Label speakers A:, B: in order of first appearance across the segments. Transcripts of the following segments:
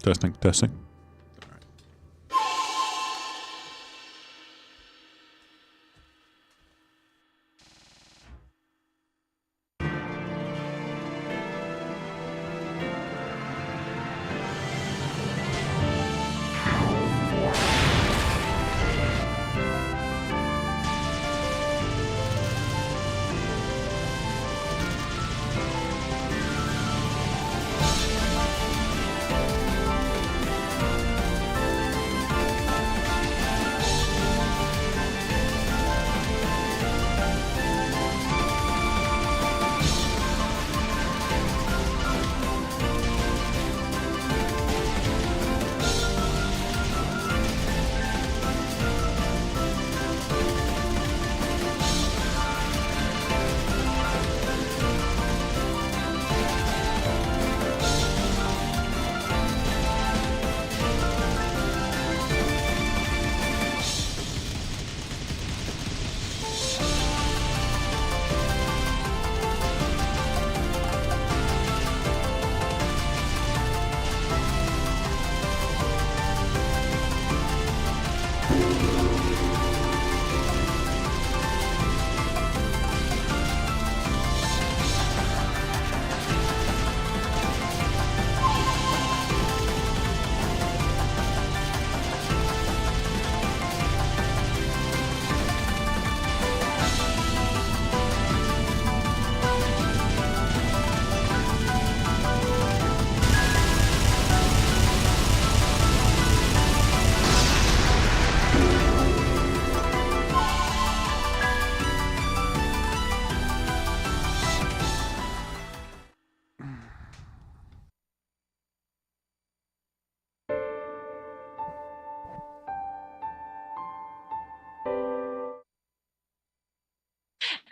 A: Testing, testing.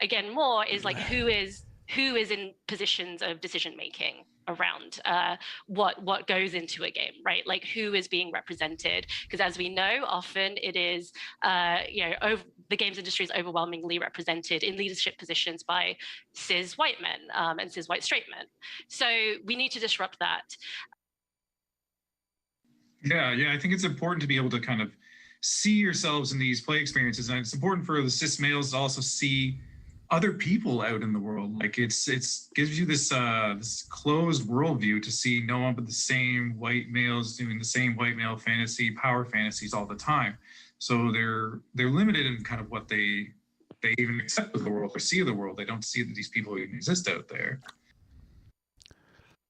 B: Again, more is like who is in positions of decision making around what goes into a game, right? Like who is being represented? Because as we know, often it is the games industry is overwhelmingly represented in leadership positions by cis white men and cis white straight men. So we need to disrupt that.
C: Yeah, I think it's important to be able to kind of see yourselves in these play experiences, and it's important for the cis males to also see other people out in the world. Like it's gives you this this closed worldview to see no one but the same white males doing the same white male fantasy power fantasies all the time. So they're limited in kind of what they even accept of the world or see of the world. They don't see that these people even exist out there.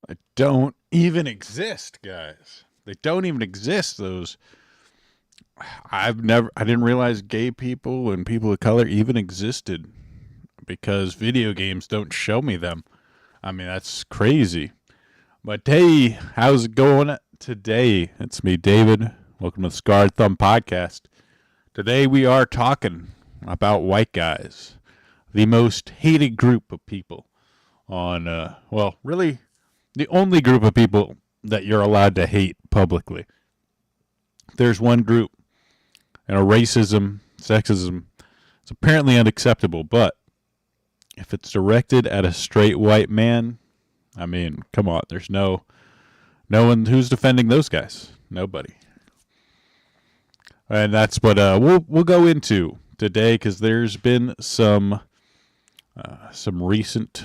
A: They don't even exist, guys. They don't even exist. Those I didn't realize gay people and people of color even existed because video games don't show me them. I mean, that's crazy. But hey, how's it going today? It's me, David. Welcome to the Scarred Thumb Podcast. Today we are talking about white guys, the most hated group of people on, really the only group of people that you're allowed to hate publicly. There's one group, racism, sexism, it's apparently unacceptable, but if it's directed at a straight white man, I mean, come on, there's no one who's defending those guys. Nobody. And that's what we'll go into today, because there's been some recent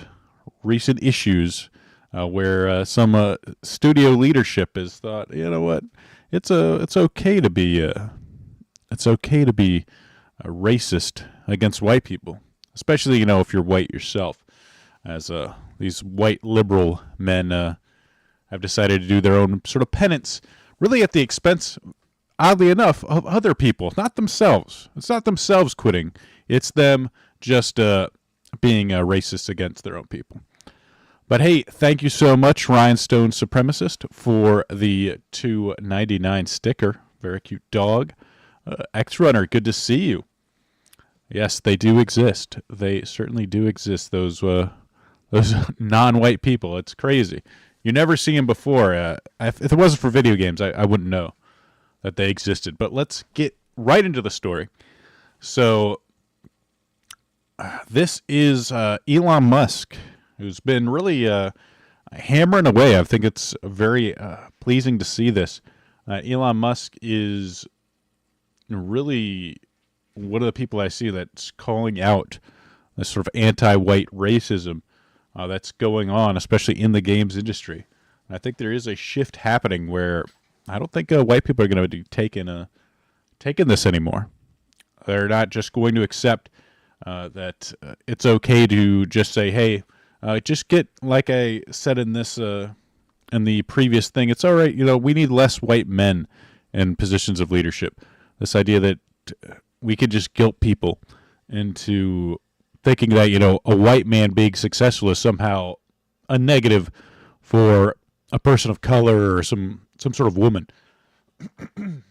A: issues where some studio leadership has thought, you know what, it's okay to be racist against white people, especially if you're white yourself. As these white liberal men have decided to do their own sort of penance, really at the expense, oddly enough, of other people, not themselves. It's not themselves quitting. It's them just being racist against their own people. But hey, thank you so much, Ryan Stone Supremacist, for the $2.99 sticker. Very cute dog. X-Runner, good to see you. Yes, they do exist. They certainly do exist, those non-white people. It's crazy. You never see them before. If it wasn't for video games, I wouldn't know that they existed. But let's get right into the story. So this is Elon Musk, who's been really, hammering away. I think it's very pleasing to see this. Elon Musk is really one of the people I see that's calling out this sort of anti-white racism that's going on, especially in the games industry. And I think there is a shift happening where I don't think white people are going to be taking this anymore. They're not just going to accept that it's okay to just say, hey, just get, like I said in this in the previous thing, it's all right, we need less white men in positions of leadership. This idea that we could just guilt people into thinking that, a white man being successful is somehow a negative for a person of color or some sort of woman. And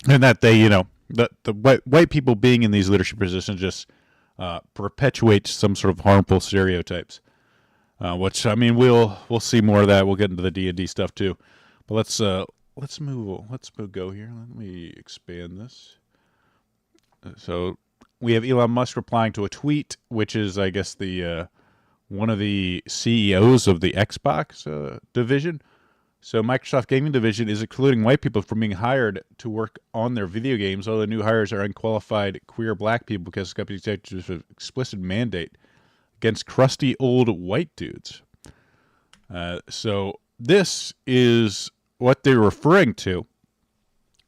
A: that they, the white people being in these leadership positions just perpetuates some sort of harmful stereotypes. Which, I mean, we'll see more of that. We'll get into the D&D stuff too. But let's go here. Let me expand this. So we have Elon Musk replying to a tweet, which is, I guess, the one of the CEOs of the Xbox division. So Microsoft Gaming Division is excluding white people from being hired to work on their video games. All the new hires are unqualified queer black people because the company takes an explicit mandate against crusty old white dudes. So this is what they're referring to.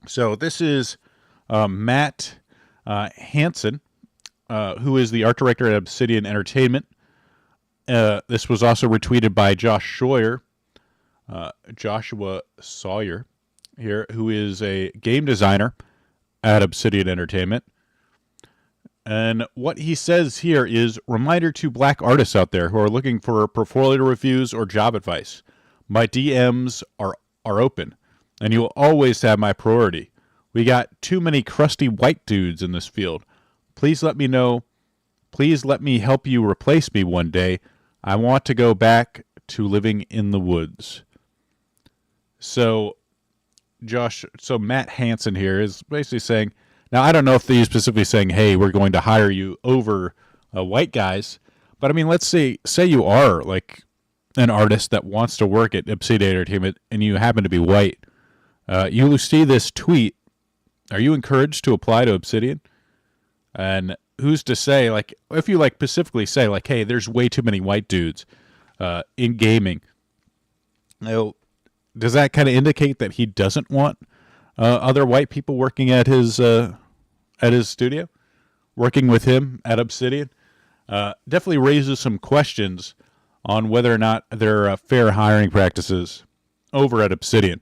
A: So this is Matt Hansen, who is the art director at Obsidian Entertainment. This was also retweeted by Joshua Sawyer here, who is a game designer at Obsidian Entertainment. And what he says here is, reminder to black artists out there who are looking for portfolio reviews or job advice. My DMs are open, and you will always have my priority. We got too many crusty white dudes in this field. Please let me know. Please let me help you replace me one day. I want to go back to living in the woods. So Matt Hansen here is basically saying, now I don't know if he's specifically saying, hey, we're going to hire you over white guys, but I mean, let's say you are like an artist that wants to work at Obsidian Entertainment and you happen to be white. You see this tweet. Are you encouraged to apply to Obsidian? And who's to say, like, if you like specifically say, like, hey, there's way too many white dudes in gaming, does that kind of indicate that he doesn't want other white people working at his studio, working with him at Obsidian? Definitely raises some questions on whether or not there are fair hiring practices over at Obsidian.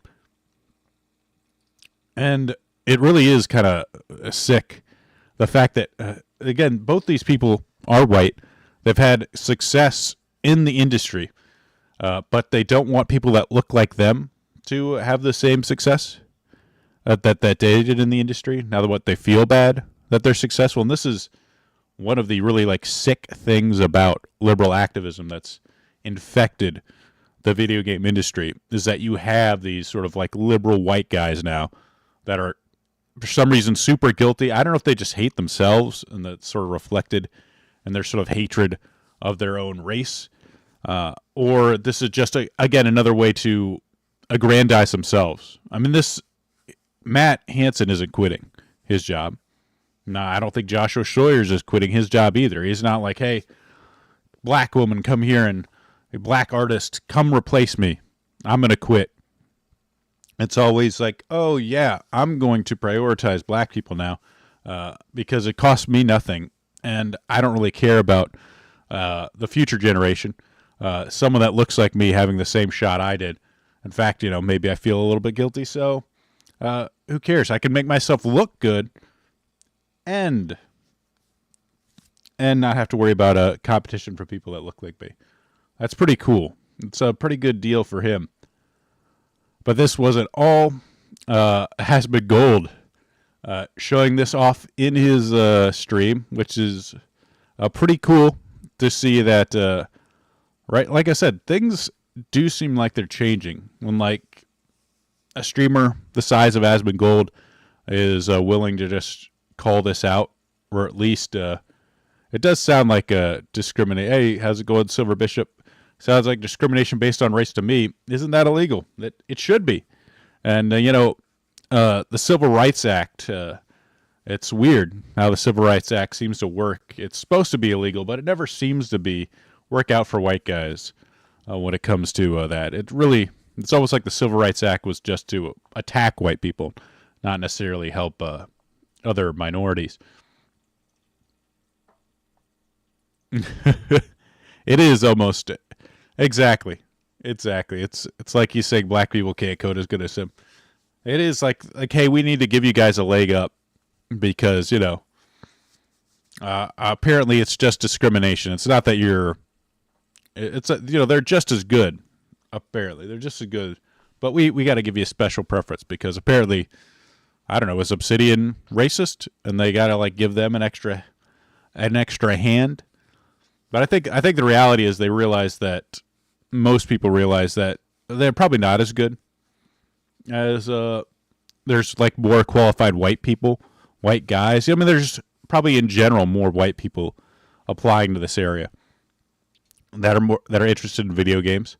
A: And it really is kind of sick, the fact that, again, both these people are white. They've had success in the industry, but they don't want people that look like them to have the same success that they did in the industry. Now that what they feel bad that they're successful. And this is one of the really like sick things about liberal activism that's infected the video game industry, is that you have these sort of like liberal white guys now that are for some reason super guilty. I don't know if they just hate themselves and that's sort of reflected in their sort of hatred of their own race, or this is just again another way to aggrandize themselves. I mean, this Matt Hansen isn't quitting his job. No, I don't think Joshua Sawyers is quitting his job either. He's not like, hey, black woman, come here, and a black artist, come replace me. I'm going to quit. It's always like, oh, yeah, I'm going to prioritize black people now because it costs me nothing, and I don't really care about the future generation, someone that looks like me having the same shot I did. In fact, maybe I feel a little bit guilty, so who cares? I can make myself look good and not have to worry about a competition for people that look like me. That's pretty cool. It's a pretty good deal for him. But this wasn't all. Has been gold showing this off in his stream, which is pretty cool to see that. Right, like I said, things do seem like they're changing when like a streamer the size of Asmongold is willing to just call this out, or at least it does sound like a discriminate. Hey, how's it going, Silver Bishop? sounds like discrimination based on race to me. Isn't that illegal? It should be. And, the Civil Rights Act, it's weird how the Civil Rights Act seems to work. It's supposed to be illegal, but it never seems to work out for white guys when it comes to that. It's almost like the Civil Rights Act was just to attack white people, not necessarily help other minorities. It is almost exactly. It's like you saying black people can't code as good as him. It is like hey, we need to give you guys a leg up because apparently it's just discrimination. It's not that they're just as good. Apparently they're just as good, but we got to give you a special preference because apparently, I don't know, is Obsidian racist and they got to like give them an extra hand. But I think the reality is they realize that most people realize that they're probably not as good as there's like more qualified white people, white guys. I mean, there's probably in general more white people applying to this area that are interested in video games.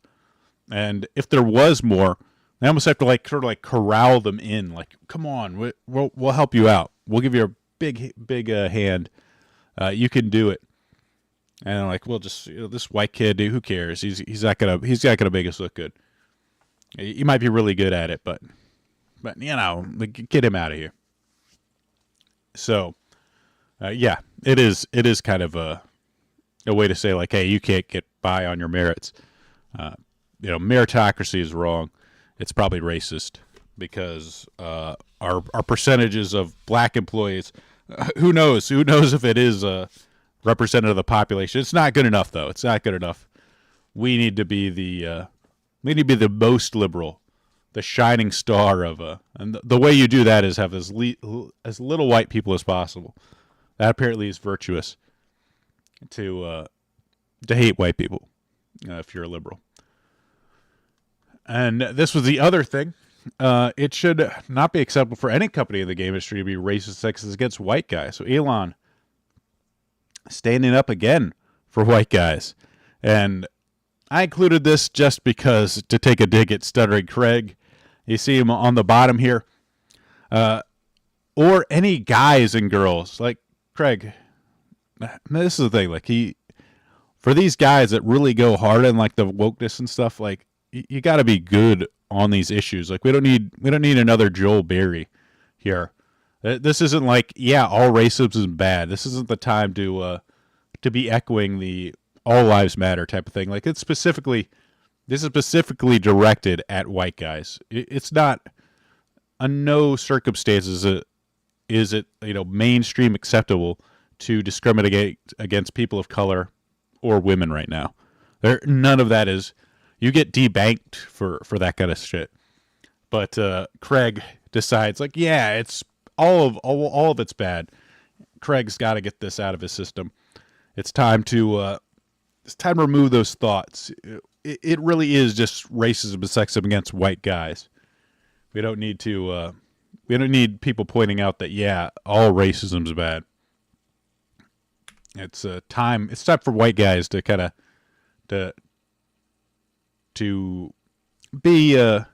A: And if there was more, they almost have to like sort of like corral them in. Like, come on, we'll help you out. We'll give you a big hand. You can do it. And I'm like, well, just this white kid, dude, who cares? He's not gonna make us look good. He might be really good at it, but get him out of here. So, yeah, it is kind of a way to say like, hey, you can't get by on your merits. Meritocracy is wrong. It's probably racist because our percentages of black employees, who knows if it is representative of the population. It's not good enough though. It's not good enough. We need to be the most liberal, the shining star of and the way you do that is have as little white people as possible. That apparently is virtuous to hate white people if you're a liberal. And this was the other thing. It should not be acceptable for any company in the game industry to be racist, sexist against white guys. So Elon standing up again for white guys. And I included this just because to take a dig at Stuttering Craig. You see him on the bottom here. Or any guys and girls. Like, Craig, this is the thing. Like, for these guys that really go hard in like the wokeness and stuff, like, you got to be good on these issues. Like we don't need another Joel Berry here. This isn't like all racism is bad. This isn't the time to be echoing the all lives matter type of thing. Like this is specifically directed at white guys. It's not on no circumstances is it mainstream acceptable to discriminate against people of color or women right now. None of that is. You get debanked for that kind of shit. But Craig decides like, it's all of it's bad. Craig's got to get this out of his system. It's time to remove those thoughts. It really is just racism and sexism against white guys. We don't need people pointing out that all racism is bad. It's time for white guys to kind of to be to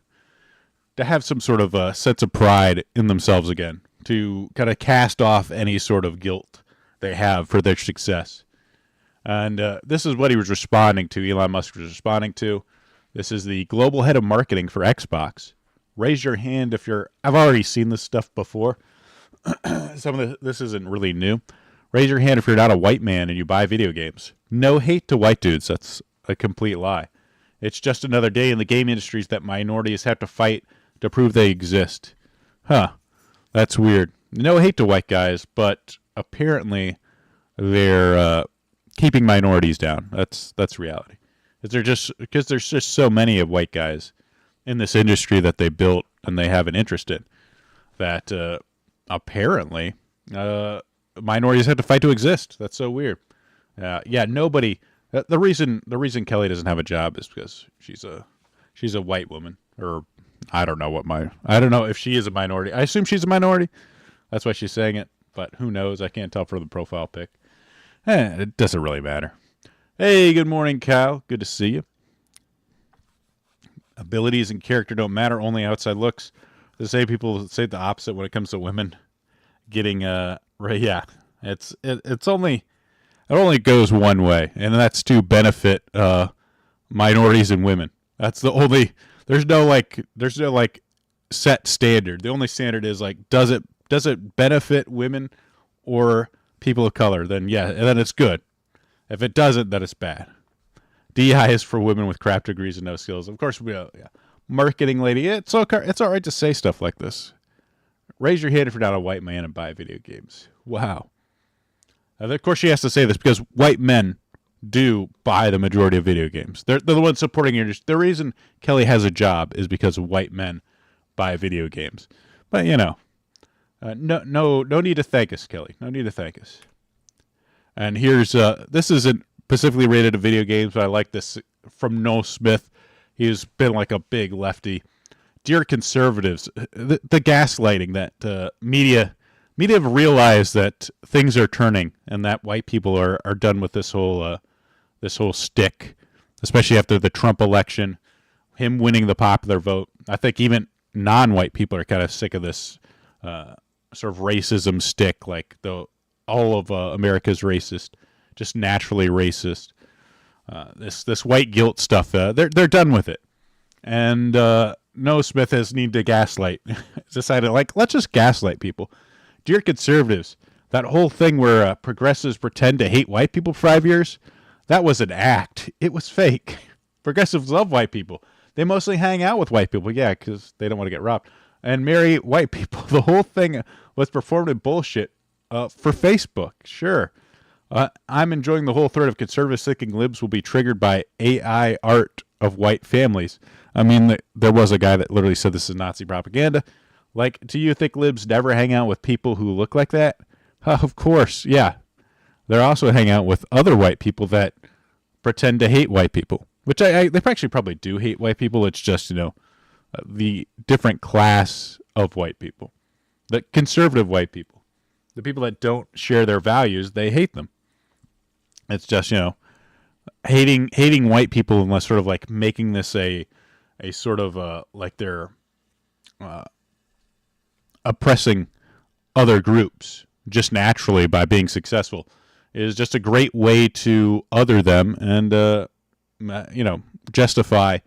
A: have some sort of sense of pride in themselves again, to kind of cast off any sort of guilt they have for their success. And this is what he was responding to. Elon Musk was responding to. This is the global head of marketing for Xbox. Raise your hand if you're. I've already seen this stuff before. This isn't really new. Raise your hand if you're not a white man and you buy video games. No hate to white dudes. That's a complete lie. It's just another day in the game industries that minorities have to fight to prove they exist. Huh. That's weird. No hate to white guys, but apparently they're keeping minorities down. That's reality. Because there's just so many of white guys in this industry that they built and they have an interest in that apparently minorities have to fight to exist. That's so weird. Nobody. The reason Kelly doesn't have a job is because she's a white woman, or I don't know if she is a minority. I assume she's a minority. That's why she's saying it, but who knows? I can't tell from the profile pic. It doesn't really matter. Hey, good morning, Kyle. Good to see you. Abilities and character don't matter, only outside looks. The same people say the opposite when it comes to women getting right. Yeah, it's only it only goes one way, and that's to benefit minorities and women. That's the only. There's no like set standard. The only standard is like does it benefit women or people of color? Then yeah, and then it's good. If it doesn't, then it's bad. DEI is for women with craft degrees and no skills. Of course, yeah. Marketing lady, it's okay. It's all right to say stuff like this. Raise your hand if you're not a white man and buy video games. Wow. Of course, she has to say this because white men do buy the majority of video games. They're the ones supporting your. The reason Kelly has a job is because white men buy video games. But you know, no need to thank us, Kelly. No need to thank us. And here's this isn't specifically rated to video games, but I like this from Noel Smith. He's been like a big lefty. Dear conservatives, the gaslighting that media have realized that things are turning and that white people are done with this whole stick, especially after the Trump election, him winning the popular vote. I think even non-white people are kind of sick of this sort of racism stick, like all of America's racist, just naturally racist. This white guilt stuff, they're done with it. And Noah Smith has need to gaslight. Decided, like, let's just gaslight people. Dear conservatives, that whole thing where progressives pretend to hate white people for 5 years, that was an act. It was fake. Progressives love white people. They mostly hang out with white people, yeah, because they don't want to get robbed. And marry white people. The whole thing was performed in bullshit for Facebook, sure. I'm enjoying the whole thread of conservative thinking libs will be triggered by AI art of white families. I mean, there was a guy that literally said this is Nazi propaganda. Like, do you think libs never hang out with people who look like that? Of course, yeah. They're also hang out with other white people that pretend to hate white people, which they actually probably do hate white people. It's just, the different class of white people, the conservative white people, the people that don't share their values, they hate them. It's just, hating white people and sort of like making this a sort of like they're oppressing other groups just naturally by being successful is just a great way to other them and justify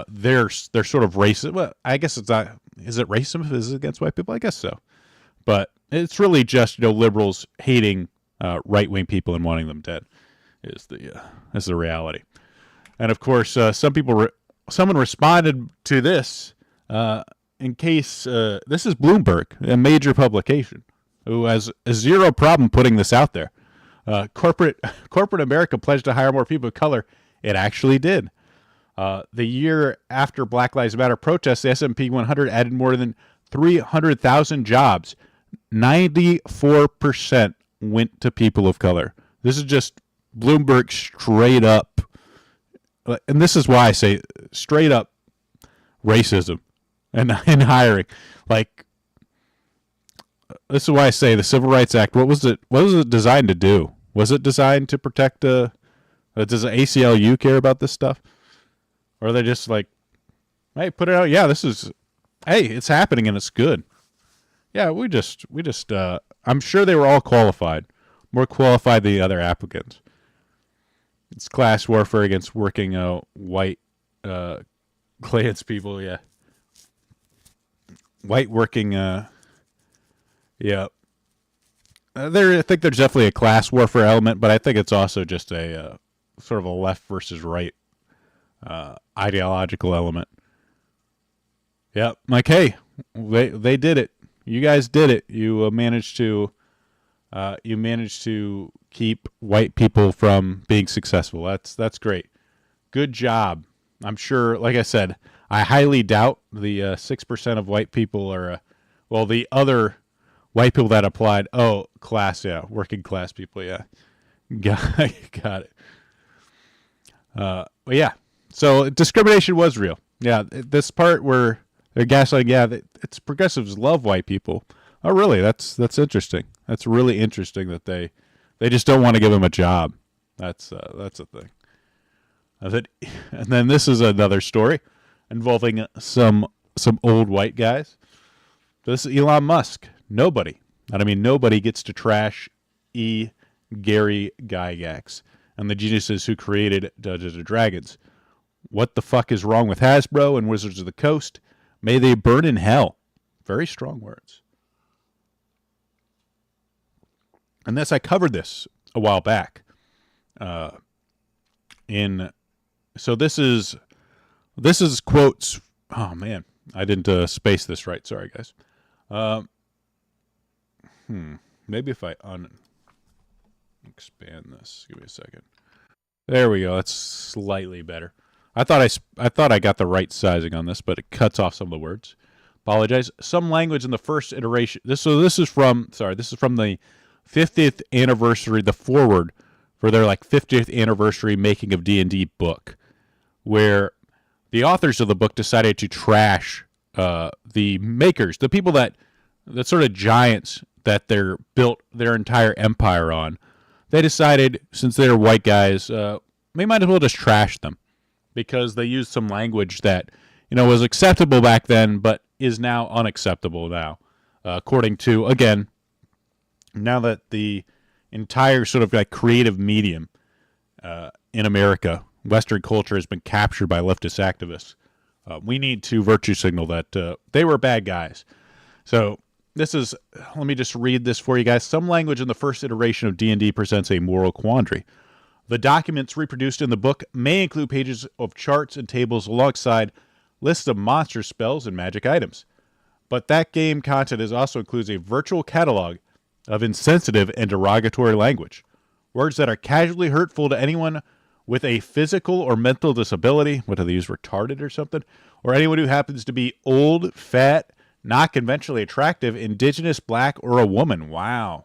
A: their sort of racist. Well, I guess it's not. Is it racism? Is it against white people? I guess so. But it's really just liberals hating right-wing people and wanting them dead is the reality. And of course, someone responded to this in case this is Bloomberg, a major publication, who has zero problem putting this out there. Corporate America pledged to hire more people of color. It actually did. The year after Black Lives Matter protests, the S&P 100 added more than 300,000 jobs. 94% went to people of color. This is just Bloomberg straight up. And this is why I say straight up racism and in hiring. Like, this is why I say the Civil Rights Act, what was it designed to do? Was it designed to protect does the ACLU care about this stuff? Or are they just like, hey, put it out. Yeah, it's happening and it's good. Yeah, we just I'm sure they were all qualified, more qualified than the other applicants. It's class warfare against working white clans people, yeah. White working, yeah. I think there's definitely a class warfare element, but I think it's also just a sort of a left versus right ideological element. Yep, like, hey, they did it. You guys did it. You managed to keep white people from being successful. That's great. Good job. I'm sure, like I said, I highly doubt the 6% of white people are, the other white people that applied. Oh, class, yeah, working class people, yeah. Got it. But yeah, so discrimination was real. Yeah, this part where they're gaslighting, yeah, it's progressives love white people. Oh, really? That's interesting. That's really interesting that they just don't want to give them a job. That's a thing. And then this is another story. involving some old white guys. This is Elon Musk. Nobody gets to trash Gary Gygax and the geniuses who created Dungeons and Dragons. What the fuck is wrong with Hasbro and Wizards of the Coast? May they burn in hell. Very strong words. And I covered this a while back. So this is quotes. Oh man, I didn't space this right. Sorry, guys. Maybe if I expand this. Give me a second. There we go. That's slightly better. I thought I got the right sizing on this, but it cuts off some of the words. Apologize. Some language in the first iteration. This is from the 50th anniversary, the foreword for their 50th anniversary making of D&D book, where the authors of the book decided to trash the makers, the people that sort of giants that they're built their entire empire on. They decided, since they're white guys, we might as well just trash them, because they used some language that was acceptable back then, but is now unacceptable now, according to, again, now that the entire sort of creative medium in America, Western culture, has been captured by leftist activists. We need to virtue signal that they were bad guys. So let me just read this for you guys. Some language in the first iteration of D&D presents a moral quandary. The documents reproduced in the book may include pages of charts and tables alongside lists of monster spells and magic items. But that game content also includes a virtual catalog of insensitive and derogatory language. Words that are casually hurtful to anyone with a physical or mental disability. What are these, retarded or something? Or anyone who happens to be old, fat, not conventionally attractive, indigenous, black, or a woman. Wow.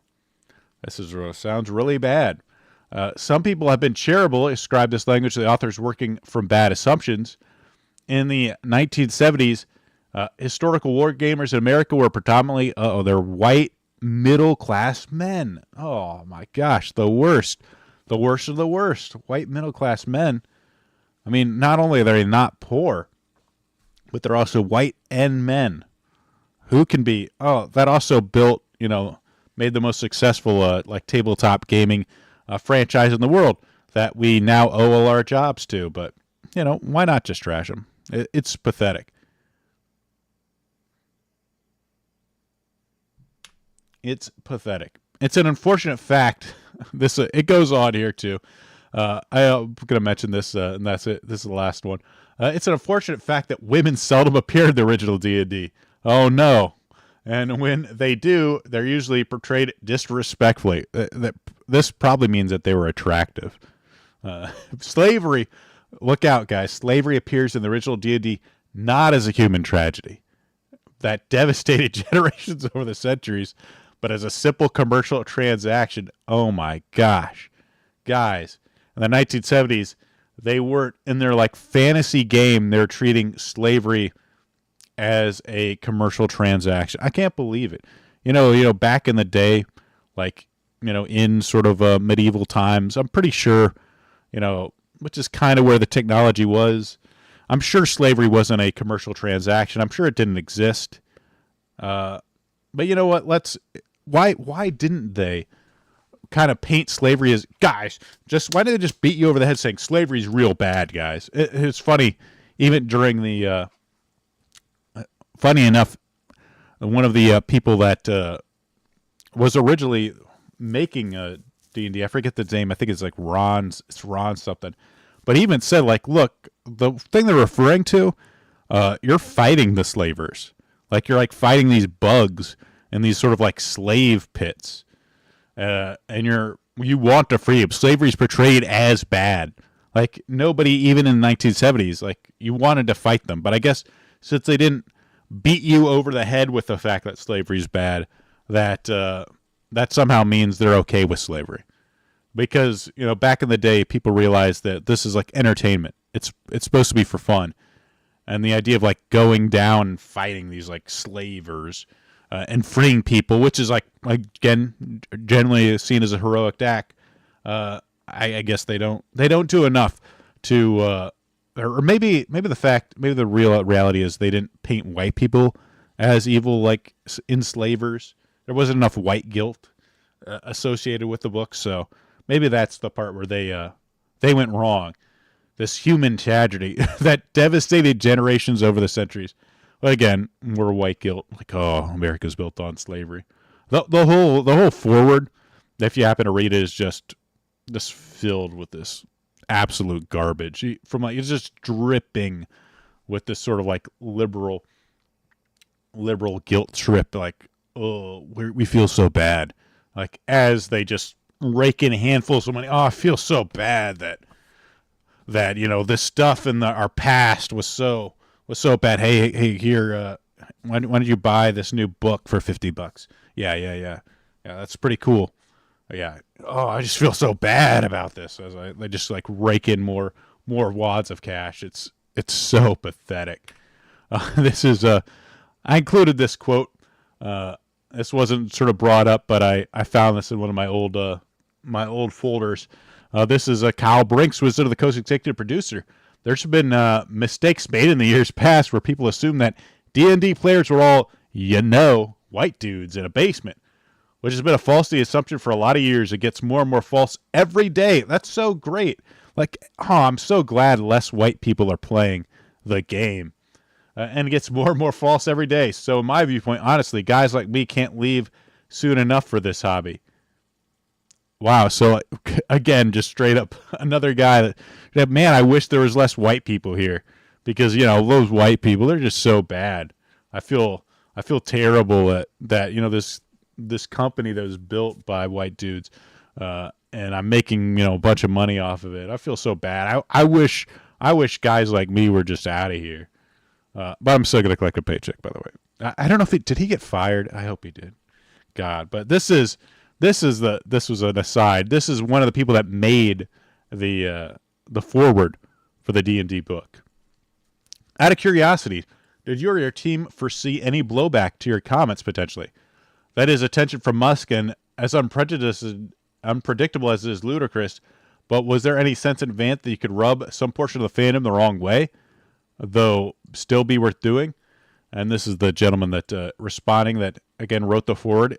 A: Sounds really bad. Some people have been charitable, ascribe this language to the authors working from bad assumptions. In the 1970s, historical war gamers in America were predominantly, they're white, middle-class men. Oh, my gosh, the worst. The worst of the worst. White middle-class men. I mean, not only are they not poor, but they're also white and men. Who can be... Oh, that also built, made the most successful, tabletop gaming franchise in the world that we now owe all our jobs to. But, why not just trash them? It's pathetic. It's pathetic. It's an unfortunate fact. It goes on here too. I'm going to mention this, and that's it. This is the last one. It's an unfortunate fact that women seldom appear in the original D&D. Oh no! And when they do, they're usually portrayed disrespectfully. This probably means that they were attractive. Slavery. Look out, guys. Slavery appears in the original D&D not as a human tragedy that devastated generations over the centuries, but as a simple commercial transaction. Oh my gosh. Guys, in the 1970s, they weren't in their fantasy game, they're treating slavery as a commercial transaction. I can't believe it. Back in the day, in sort of medieval times, I'm pretty sure, which is kind of where the technology was. I'm sure slavery wasn't a commercial transaction. I'm sure it didn't exist. But you know what? Why didn't they kind of paint slavery as, guys, why did they just beat you over the head saying slavery's real bad, guys? It's funny, even during the, funny enough, one of the people that was originally making D&D, I forget the name, I think it's Ron something, but he even said, look, the thing they're referring to, you're fighting the slavers. You're fighting these bugs in these sort of slave pits. And you want to free them. Slavery's portrayed as bad. Nobody, even in the 1970s, you wanted to fight them. But I guess since they didn't beat you over the head with the fact that slavery's bad, that somehow means they're okay with slavery. Because, back in the day, people realized that this is entertainment. It's supposed to be for fun. And the idea of going down and fighting these slavers and freeing people, which is again generally seen as a heroic act, I guess they don't do enough to or maybe the real reality is they didn't paint white people as evil like enslavers. There wasn't enough white guilt associated with the book, so maybe that's the part where they went wrong. This human tragedy that devastated generations over the centuries. Well, again, more white guilt, like, oh, America's built on slavery. The whole forward, if you happen to read it, is just filled with this absolute garbage. It's just dripping with this sort of like liberal guilt trip. Like, oh, we feel so bad. Like, as they just rake in handfuls of money. Oh, I feel so bad that this stuff in our past was so bad. Hey, here, why don't you buy this new book for $50? Yeah, that's pretty cool. Yeah. Oh, I just feel so bad about this as they just like rake in more wads of cash. It's so pathetic. This is I included this quote. This wasn't sort of brought up, but I found this in one of my old folders. This is Kyle Brinks, Wizard of the Coast executive producer. There's been mistakes made in the years past where people assume that D&D players were all, white dudes in a basement, which has been a falsity assumption for a lot of years. It gets more and more false every day. That's so great. Like, I'm so glad less white people are playing the game. And it gets more and more false every day. So in my viewpoint, honestly, guys like me can't leave soon enough for this hobby. Wow. So again, just straight up another guy that man, I wish there was less white people here because, those white people, they're just so bad. I feel terrible that this company that was built by white dudes, and I'm making, a bunch of money off of it. I feel so bad. I wish guys like me were just out of here. But I'm still going to collect a paycheck, by the way. I don't know if did he get fired? I hope he did. God, but this was an aside. This is one of the people that made the forward for the D&D book. Out of curiosity, did you or your team foresee any blowback to your comments potentially? That is, attention from Musk, and as unpredictable as it is ludicrous, but was there any sense in advance that you could rub some portion of the fandom the wrong way, though still be worth doing? And this is the gentleman that responding that, again, wrote the forward.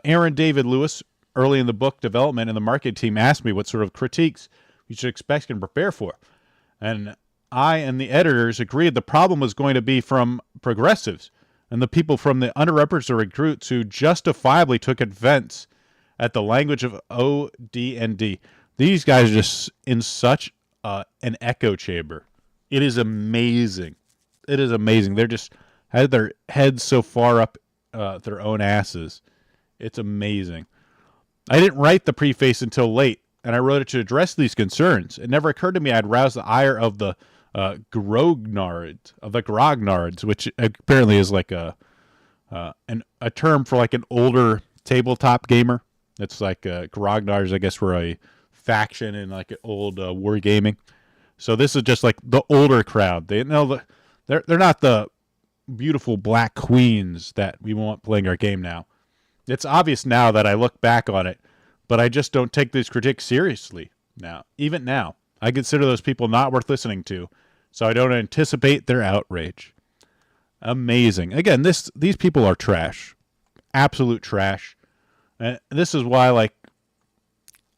A: Aaron David Lewis, early in the book development and the marketing team, asked me what sort of critiques you should expect and prepare for. And I and the editors agreed the problem was going to be from progressives and the people from the underrepresented recruits who justifiably took offense at the language of OD&D. These guys are just in such an echo chamber. It is amazing. It is amazing. They're just had their heads so far up their own asses. It's amazing. I didn't write the preface until late, and I wrote it to address these concerns. It never occurred to me I'd rouse the ire of the grognards, which apparently is like a term for like an older tabletop gamer. It's like grognards, I guess, were a faction in like old wargaming. So this is just like the older crowd. They're not the beautiful black queens that we want playing our game now. It's obvious now that I look back on it, but I just don't take these critiques seriously now. Even now, I consider those people not worth listening to, so I don't anticipate their outrage. Amazing. Again, these people are trash. Absolute trash. And this is why, like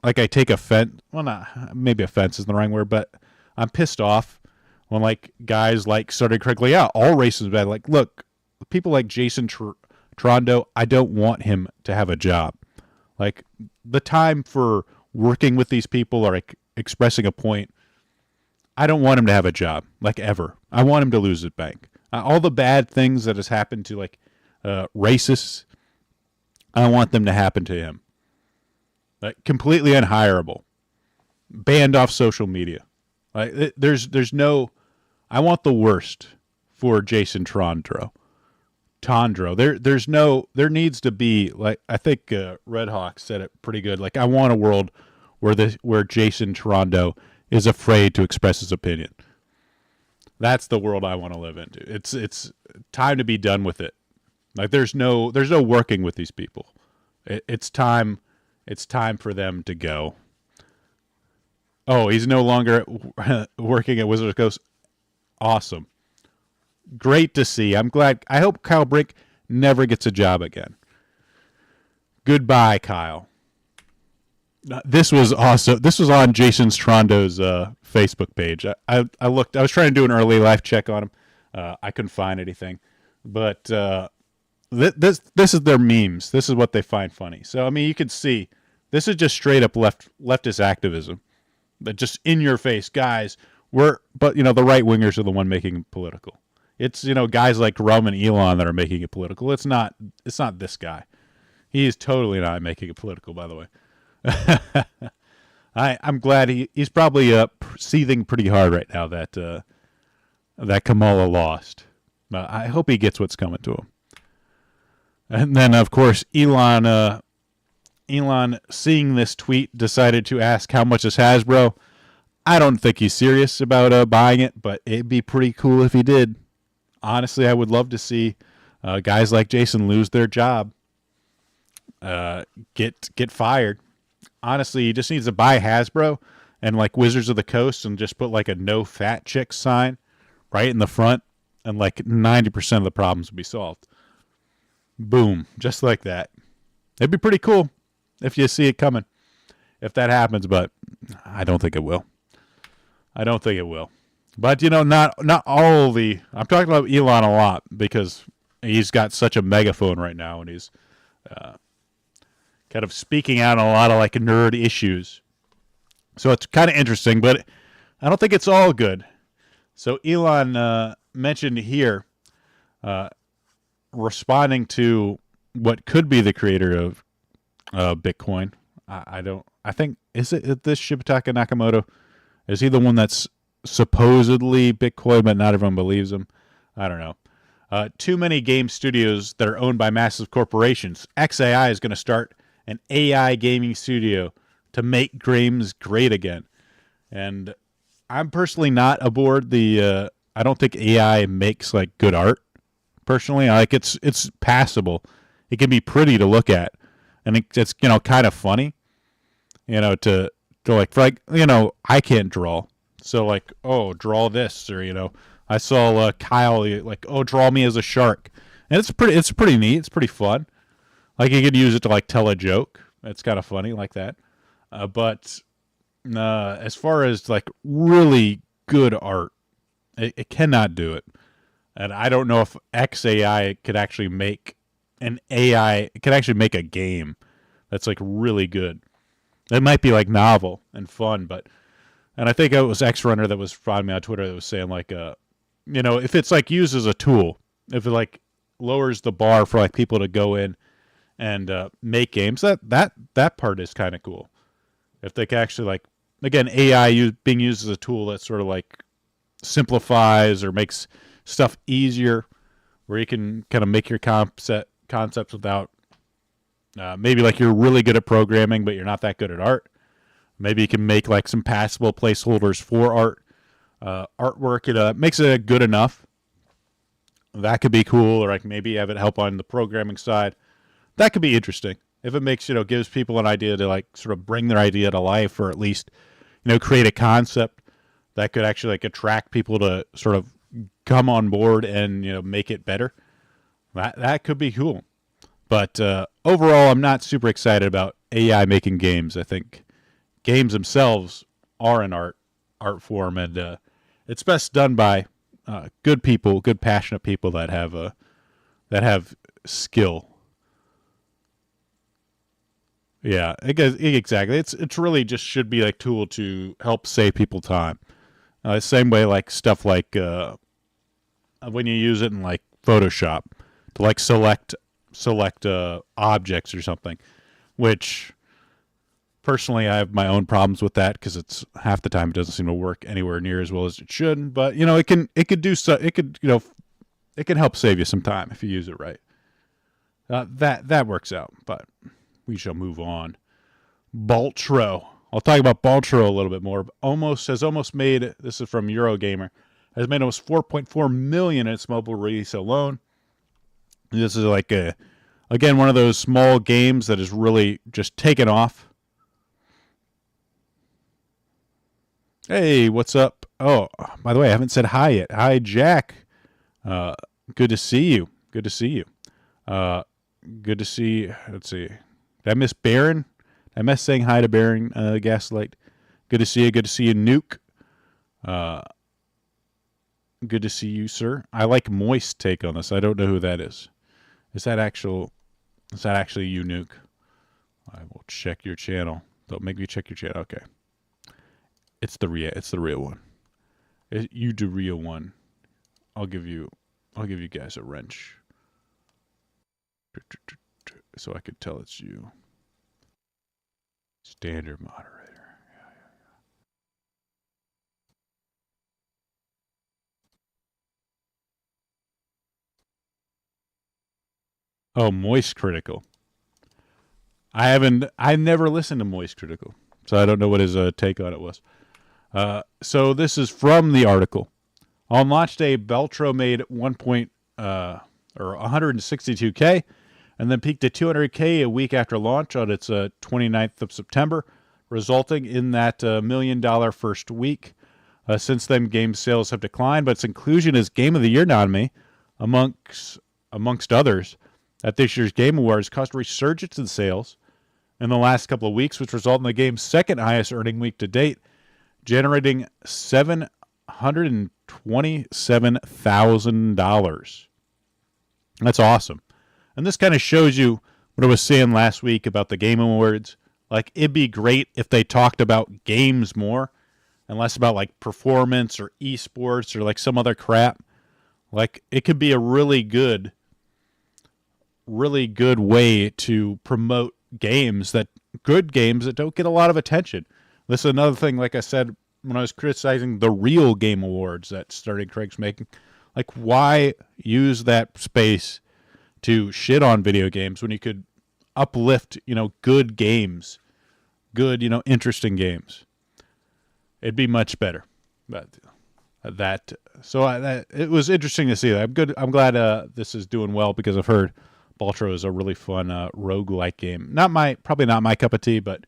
A: I take offense. Well, not maybe offense isn't the wrong word, but I'm pissed off when like guys like started correctly. Yeah, all racism is bad. Like, look, people like Jason Trondo, I don't want him to have a job. Like, the time for working with these people or like expressing a point, I don't want him to have a job, like, ever. I want him to lose his bank. All the bad things that has happened to like racists, I want them to happen to him. Like, completely unhireable, banned off social media. Like, there's no. I want the worst for Jason Tondro. There needs to be, like, I think Red Hawk said it pretty good. Like, I want a world where Jason Tondro is afraid to express his opinion. That's the world I want to live into. It's time to be done with it. Like, there's no working with these people. It's time for them to go. Oh, he's no longer working at Wizards of the Coast. Awesome. Great to see. I'm glad. I hope Kyle Brink never gets a job again. Goodbye, Kyle. This was awesome. This was on Jason Strondo's Facebook page. I looked. I was trying to do an early life check on him. I couldn't find anything. But this is their memes. This is what they find funny. So I mean, you can see this is just straight up leftist activism. That just in your face, guys. But the right wingers are the one making it political. It's guys like Rum and Elon that are making it political. It's not this guy. He is totally not making it political, by the way. I'm glad he's probably seething pretty hard right now that Kamala lost. I hope he gets what's coming to him. And then of course Elon seeing this tweet decided to ask how much is Hasbro. I don't think he's serious about buying it, but it'd be pretty cool if he did. Honestly, I would love to see guys like Jason lose their job, get fired. Honestly, he just needs to buy Hasbro and like Wizards of the Coast and just put like a no fat chick sign right in the front, and like 90% of the problems would be solved. Boom, just like that. It'd be pretty cool if you see it coming, if that happens, but I don't think it will. But not all the. I'm talking about Elon a lot because he's got such a megaphone right now, and he's kind of speaking out on a lot of like nerd issues. So it's kind of interesting, but I don't think it's all good. So Elon mentioned here, responding to what could be the creator of Bitcoin. I think is it this Shibutaka Nakamoto? Is he the one that's supposedly Bitcoin, but not everyone believes him? I don't know. Too many game studios that are owned by massive corporations. XAI is going to start an AI gaming studio to make games great again. And I'm personally not aboard the. I don't think AI makes like good art. Personally, it's passable. It can be pretty to look at, and it's kind of funny. To I can't draw. So like, oh, draw this, or I saw Kyle like, oh, draw me as a shark, and it's pretty neat. It's pretty fun. Like you could use it to like tell a joke. It's kind of funny like that. But as far as like really good art, it cannot do it. And I don't know if XAI could actually make it could actually make a game that's like really good. It might be like novel and fun, and I think it was XRunner that was following me on Twitter that was saying like, if it's like used as a tool, if it like lowers the bar for like people to go in and make games, that part is kind of cool. If they can actually like, again, AI being used as a tool that sort of like simplifies or makes stuff easier, where you can kind of make your concepts without maybe like you're really good at programming, but you're not that good at art. Maybe you can make like some passable placeholders for artwork. It makes it good enough. That could be cool, or like maybe have it help on the programming side. That could be interesting if it makes gives people an idea to like sort of bring their idea to life, or at least create a concept that could actually like attract people to sort of come on board and make it better. That could be cool. But overall, I'm not super excited about AI making games. I think games themselves are an art form, and it's best done by good people, good passionate people that have skill. Yeah, exactly. It's really just should be like tool to help save people time. Same way like stuff like when you use it in like Photoshop to like select objects or something, which personally I have my own problems with that because it's half the time it doesn't seem to work anywhere near as well as it should. But it can help save you some time if you use it right. That works out, but we shall move on. Baltro. I'll talk about Baltro a little bit more. Almost made, this is from Eurogamer, has made almost 4.4 million in its mobile release alone. This is like again, one of those small games that is really just taken off. Hey, what's up? Oh, by the way, I haven't said hi yet. Hi, Jack. Good to see you. Good to see you. Uh, good to see. Let's see. Did I miss Baron? Did I miss saying hi to Baron Gaslight. Good to see you. Good to see you, Nuke. Uh, good to see you, sir. I like Moist take on this. I don't know who that is. Is that actual? Is that actually you, Nuke? I will check your channel. Don't make me check your channel. Okay. It's the real. It's the real one. You the real one. I'll give you guys a wrench so I could tell it's you. Standard moderator. Oh, Moist Critical. I never listened to Moist Critical, so I don't know what his take on it was. So this is from the article. On launch day, Beltro made 162K, and then peaked at 200K a week after launch on its 29th of September, resulting in that $1 million first week. Since then, game sales have declined, but its inclusion as Game of the Year nominee, amongst others, at this year's Game Awards caused a resurgence in sales in the last couple of weeks, which resulted in the game's second highest earning week to date, generating $727,000. That's awesome. And this kind of shows you what I was saying last week about the Game Awards. Like, it'd be great if they talked about games more and less about like performance or esports or like some other crap. Like, it could be a really good way to promote good games that don't get a lot of attention. This is another thing, like I said, when I was criticizing the real Game Awards that Starting Craig's making. Like, why use that space to shit on video games when you could uplift, good games, good, interesting games? It'd be much better. But it was interesting to see that. I'm glad this is doing well because I've heard Baltro is a really fun roguelike game. Probably not my cup of tea, but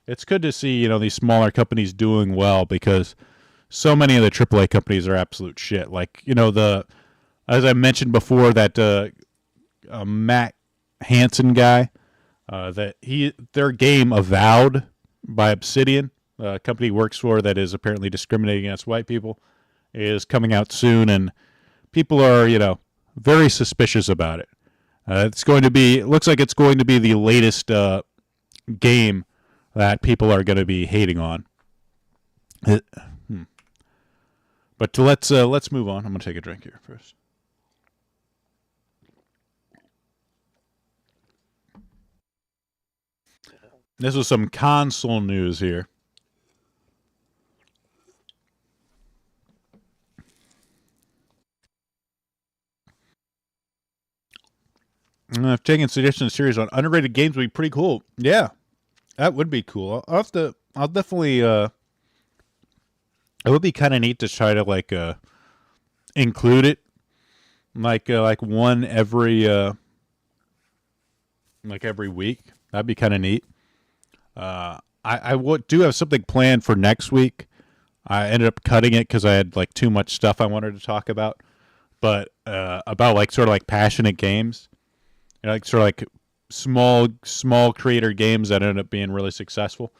A: it's good to see, these smaller companies doing well because so many of the AAA companies are absolute shit. Like, as I mentioned before, that Matt Hansen guy, their game Avowed by Obsidian, a company he works for that is apparently discriminating against white people, is coming out soon, and people are, very suspicious about it. It looks like it's going to be the latest game that people are going to be hating on. But let's move on. I'm going to take a drink here first. This was some console news here. I've taken suggestions series on underrated games would be pretty cool. Yeah, that would be cool. I'll definitely. It would be kind of neat to try to like include it, like one every week. That'd be kind of neat. I do have something planned for next week. I ended up cutting it because I had like too much stuff I wanted to talk about, but about like sort of like passionate games. Like sort of like small creator games that end up being really successful.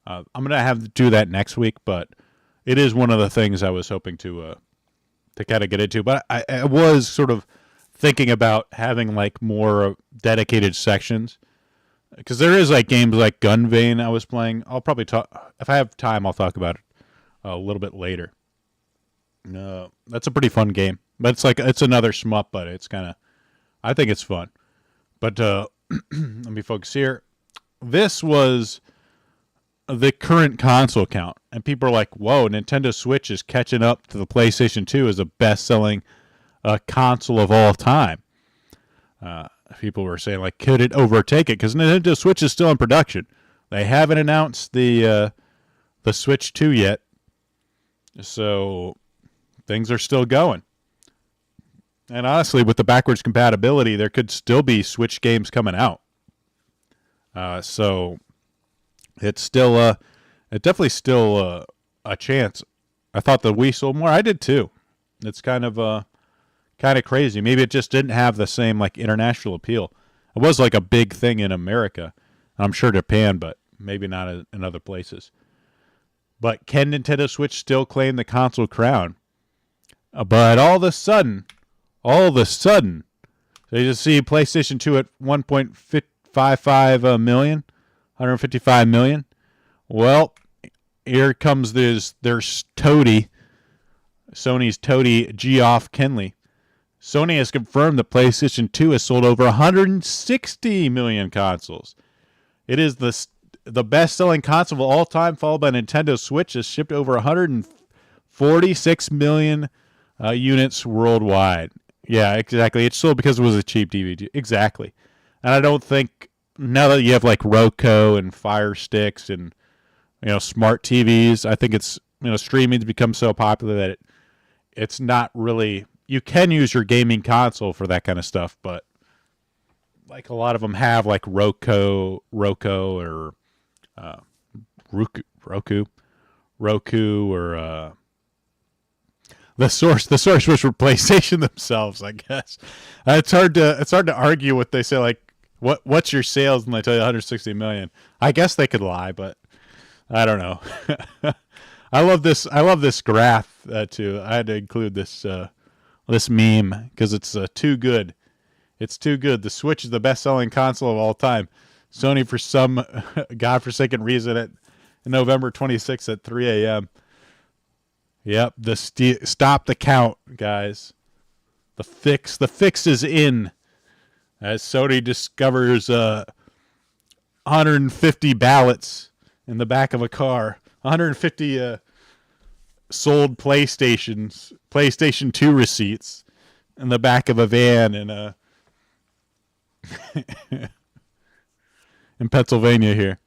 A: I'm gonna have to do that next week, but it is one of the things I was hoping to kind of get into. But I was sort of thinking about having like more dedicated sections because there is like games like Gunvein I was playing. I'll probably talk if I have time. I'll talk about it a little bit later. No, that's a pretty fun game, but it's another shmup, but it's kind of I think it's fun. But let me focus here. This was the current console count, and people are like, whoa, Nintendo Switch is catching up to the PlayStation 2 as the best-selling console of all time. People were saying, like, could it overtake it? Because Nintendo Switch is still in production. They haven't announced the Switch 2 yet, so things are still going. And honestly, with the backwards compatibility, there could still be Switch games coming out. So it's still, it definitely still a chance. I thought the Wii sold more. I did too. It's kind of crazy. Maybe it just didn't have the same like international appeal. It was like a big thing in America. I'm sure Japan, but maybe not in other places. But can Nintendo Switch still claim the console crown? But all of a sudden, so you just see PlayStation 2 at 1.55 million, 155 million. Well, here comes their toady, Sony's toady, Geoff Keighley. Sony has confirmed the PlayStation 2 has sold over 160 million consoles. It is the best-selling console of all time, followed by Nintendo Switch, has shipped over 146 million units worldwide. Yeah, exactly. It sold because it was a cheap DVD. Exactly. And I don't think, now that you have like Roku and Fire Sticks and smart TVs, I think it's streaming's become so popular that it's not really. You can use your gaming console for that kind of stuff, but like a lot of them have like Roku or Roku or the source was for PlayStation themselves, I guess. It's hard to argue what they say. Like, what's your sales? And they tell you 160 million. I guess they could lie, but I don't know. I love this graph too. I had to include this meme because it's too good. It's too good. The Switch is the best-selling console of all time. Sony, for some godforsaken reason, at November 26th at 3 a.m. Yep, stop the count, guys. The fix is in. As Sony discovers 150 ballots in the back of a car, 150 sold PlayStation 2 receipts in the back of a van in in Pennsylvania here.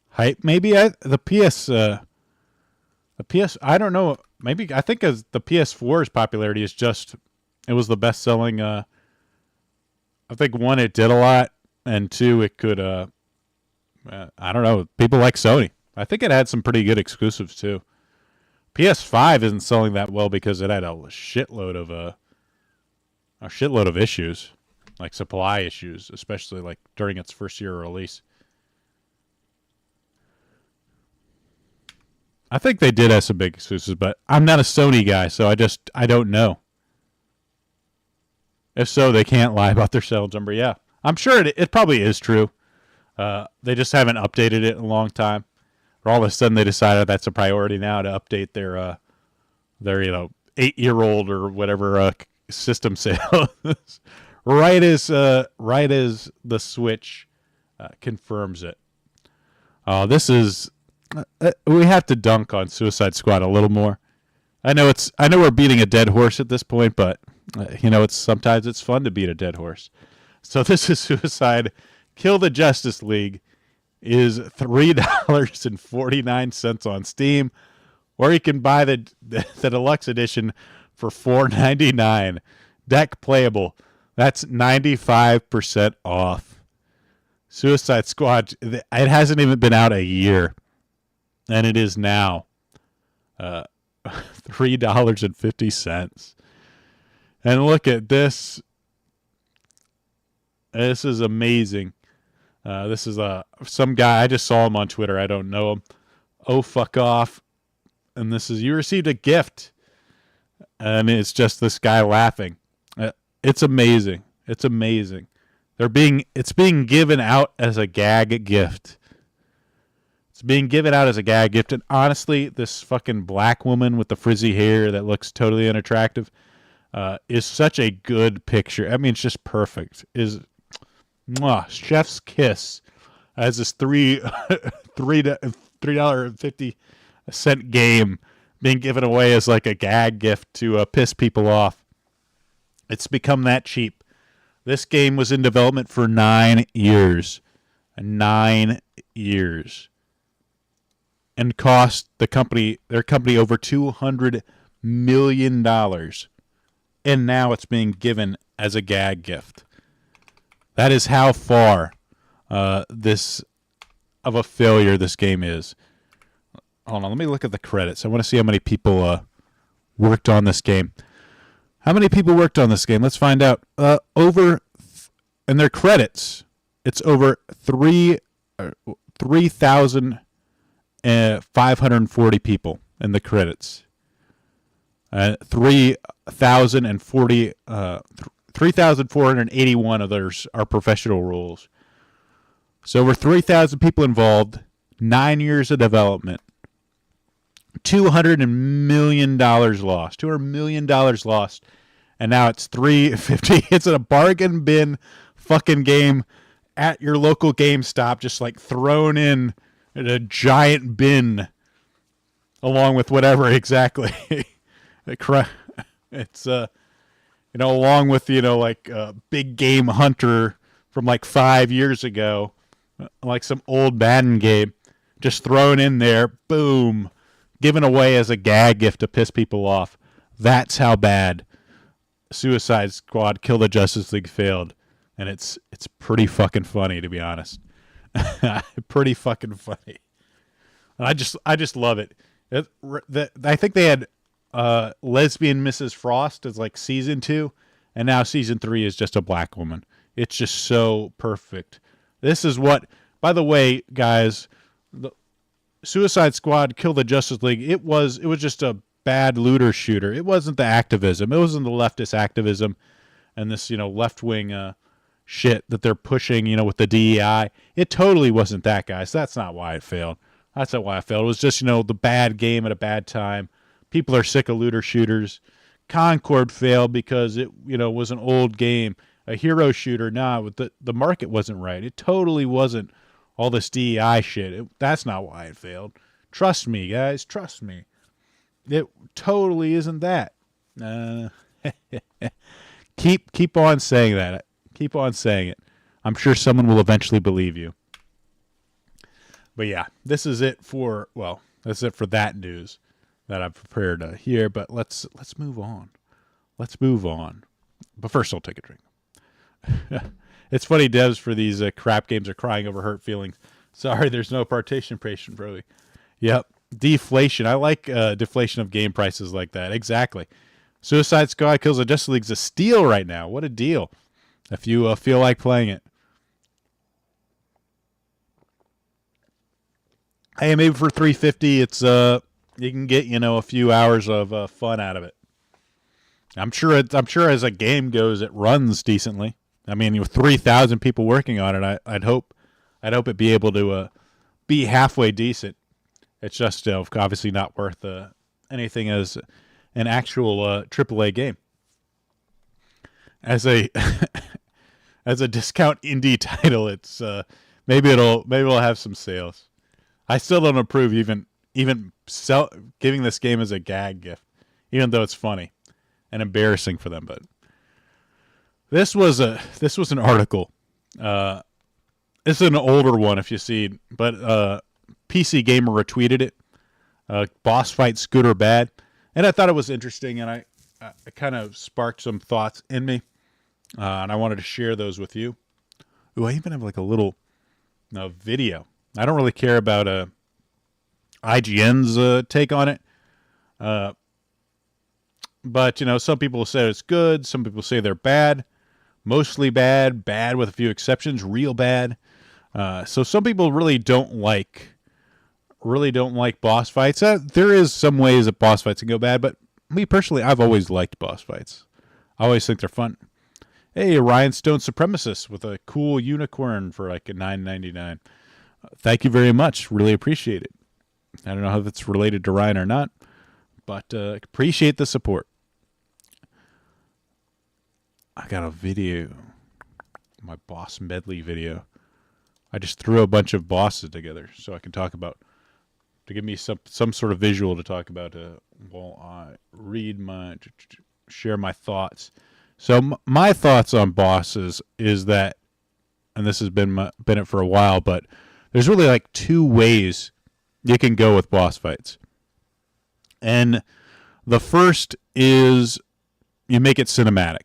A: Hype, maybe the PS I don't know, maybe I think as the PS4's popularity is just it was the best selling I think one, it did a lot, and two, it could I don't know, people like Sony. I think it had some pretty good exclusives too. PS5 isn't selling that well because it had a shitload of issues, like supply issues, especially like during its first year of release. I think they did have some big exclusives, but I'm not a Sony guy, so I don't know. If so, they can't lie about their sales number. Yeah, I'm sure it probably is true. They just haven't updated it in a long time. Or all of a sudden they decided that's a priority now to update their 8-year-old or whatever system sales. right as the Switch confirms it. This is we have to dunk on Suicide Squad a little more. I know we're beating a dead horse at this point, but sometimes it's fun to beat a dead horse. So this is Suicide. Kill the Justice League is $3.49 on Steam, or you can buy the deluxe edition for $4.99. Deck playable. That's 95% off. Suicide Squad, it hasn't even been out a year, and it is now $3.50. And look at this. This is amazing. This is some guy. I just saw him on Twitter. I don't know him. Oh, fuck off. And this is, you received a gift. And it's just this guy laughing. It's amazing. It's amazing. It's being given out as a gag gift. It's being given out as a gag gift. And honestly, this fucking black woman with the frizzy hair that looks totally unattractive is such a good picture. I mean, it's just perfect. Chef's kiss as this $3.50 game being given away as like a gag gift to piss people off. It's become that cheap. This game was in development for 9 years. 9 years. And cost their company over $200 million. And now it's being given as a gag gift. That is how far this of a failure this game is. Hold on, let me look at the credits. I want to see how many people worked on this game. How many people worked on this game? Let's find out. In their credits, it's over 3,540 people in the credits. 3,481 of those are professional roles. So over 3,000 people involved, 9 years of development, $200 million lost, $200 million lost, and now it's $350. It's a bargain bin fucking game at your local GameStop, just like thrown in a giant bin along with whatever exactly. It's along with like Big Game Hunter from like 5 years ago, like some old Madden game, just thrown in there, boom, given away as a gag gift to piss people off. That's how bad Suicide Squad Kill the Justice League failed, and it's pretty fucking funny, to be honest. Pretty fucking funny. I just love it. I think they had lesbian Mrs. Frost as like season 2, and now season 3 is just a black woman. It's just so perfect. This is what, by the way, guys, the Suicide Squad Kill the Justice League, it was just a bad looter shooter. It wasn't the activism. It wasn't the leftist activism and this, left-wing shit that they're pushing, with the DEI. It totally wasn't that, guys. That's not why it failed. That's not why it failed. It was just, the bad game at a bad time. People are sick of looter shooters. Concord failed because it, was an old game. A hero shooter, the market wasn't right. It totally wasn't all this DEI shit. That's not why it failed. Trust me, guys. Trust me. It totally isn't that. Keep on saying that. Keep on saying it. I'm sure someone will eventually believe you. But yeah, that's it for that news that I've prepared here. But let's move on. Let's move on. But first, I'll take a drink. It's funny, devs for these crap games are crying over hurt feelings. Sorry, there's no participation, Brody. Yep, deflation. I like deflation of game prices like that. Exactly. Suicide Squad Kills the Justice League's a steal right now. What a deal! If you feel like playing it. Hey, maybe for $350, it's you can get a few hours of fun out of it. I'm sure as a game goes, it runs decently. I mean, with 3,000 people working on it, I'd hope it'd be able to be halfway decent. It's just obviously not worth anything as an actual AAA game. As a as a discount indie title, it's maybe it'll have some sales. I still don't approve even giving this game as a gag gift, even though it's funny and embarrassing for them. But this was an article. It's an older one if you see, but PC Gamer retweeted it. Boss fight Scooter bad, and I thought it was interesting, and I kind of sparked some thoughts in me, and I wanted to share those with you. Ooh, I even have like a little video. I don't really care about IGN's take on it. But, some people say it's good. Some people say they're bad. Mostly bad. Bad with a few exceptions. Real bad. So some people really don't like boss fights. There is some ways that boss fights can go bad, but me personally, I've always liked boss fights. I always think they're fun. Hey, Ryan Stone Supremacist with a cool unicorn for like a $9.99. Thank you very much. Really appreciate it. I don't know how that's related to Ryan or not, but appreciate the support. I got a video, my boss medley video. I just threw a bunch of bosses together so I can talk about, to give me some sort of visual to talk about while I share my thoughts. So my thoughts on bosses is that, and this has been it for a while, but there's really like two ways you can go with boss fights. And the first is you make it cinematic.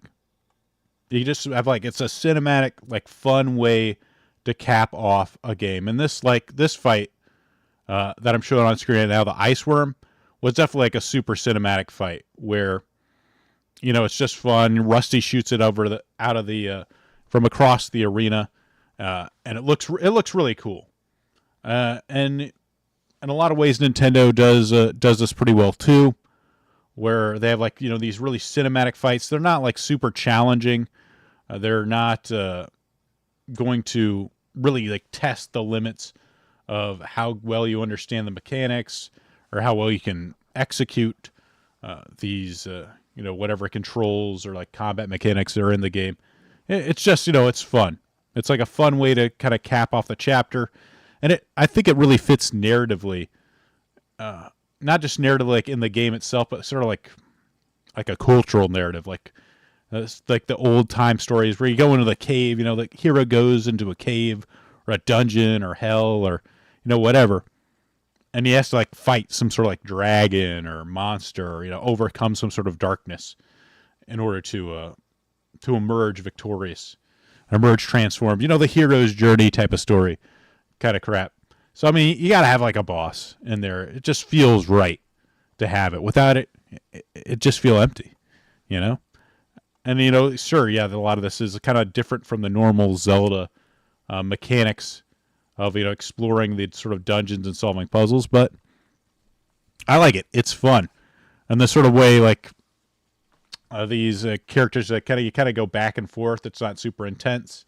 A: You just have it's a cinematic, fun way to cap off a game. And this fight that I'm showing on screen right now, the Ice Worm, was definitely like a super cinematic fight where, you know, it's just fun. Rusty shoots it out of the from across the arena, and it looks really cool. And in a lot of ways, Nintendo does this pretty well too, where they have like, you know, these really cinematic fights. They're not like super challenging. They're not going to really like test the limits of how well you understand the mechanics or how well you can execute these, you know, whatever controls or like combat mechanics that are in the game. It's just, you know, it's fun. It's like a fun way to kind of cap off the chapter. And I think it really fits narratively, not just narratively like in the game itself, but sort of like a cultural narrative, like like the old time stories where you go into the cave, you know, the hero goes into a cave or a dungeon or hell or, you know, whatever. And he has to like fight some sort of like dragon or monster, or, you know, overcome some sort of darkness in order to emerge victorious, emerge transformed. You know, the hero's journey type of story kind of crap. So, I mean, you got to have like a boss in there. It just feels right to have it. Without it, it just feel empty, you know? And, you know, sure, yeah, a lot of this is kind of different from the normal Zelda mechanics of, you know, exploring the sort of dungeons and solving puzzles, but I like it. It's fun. And the sort of way, like, these characters that you kind of go back and forth. It's not super intense,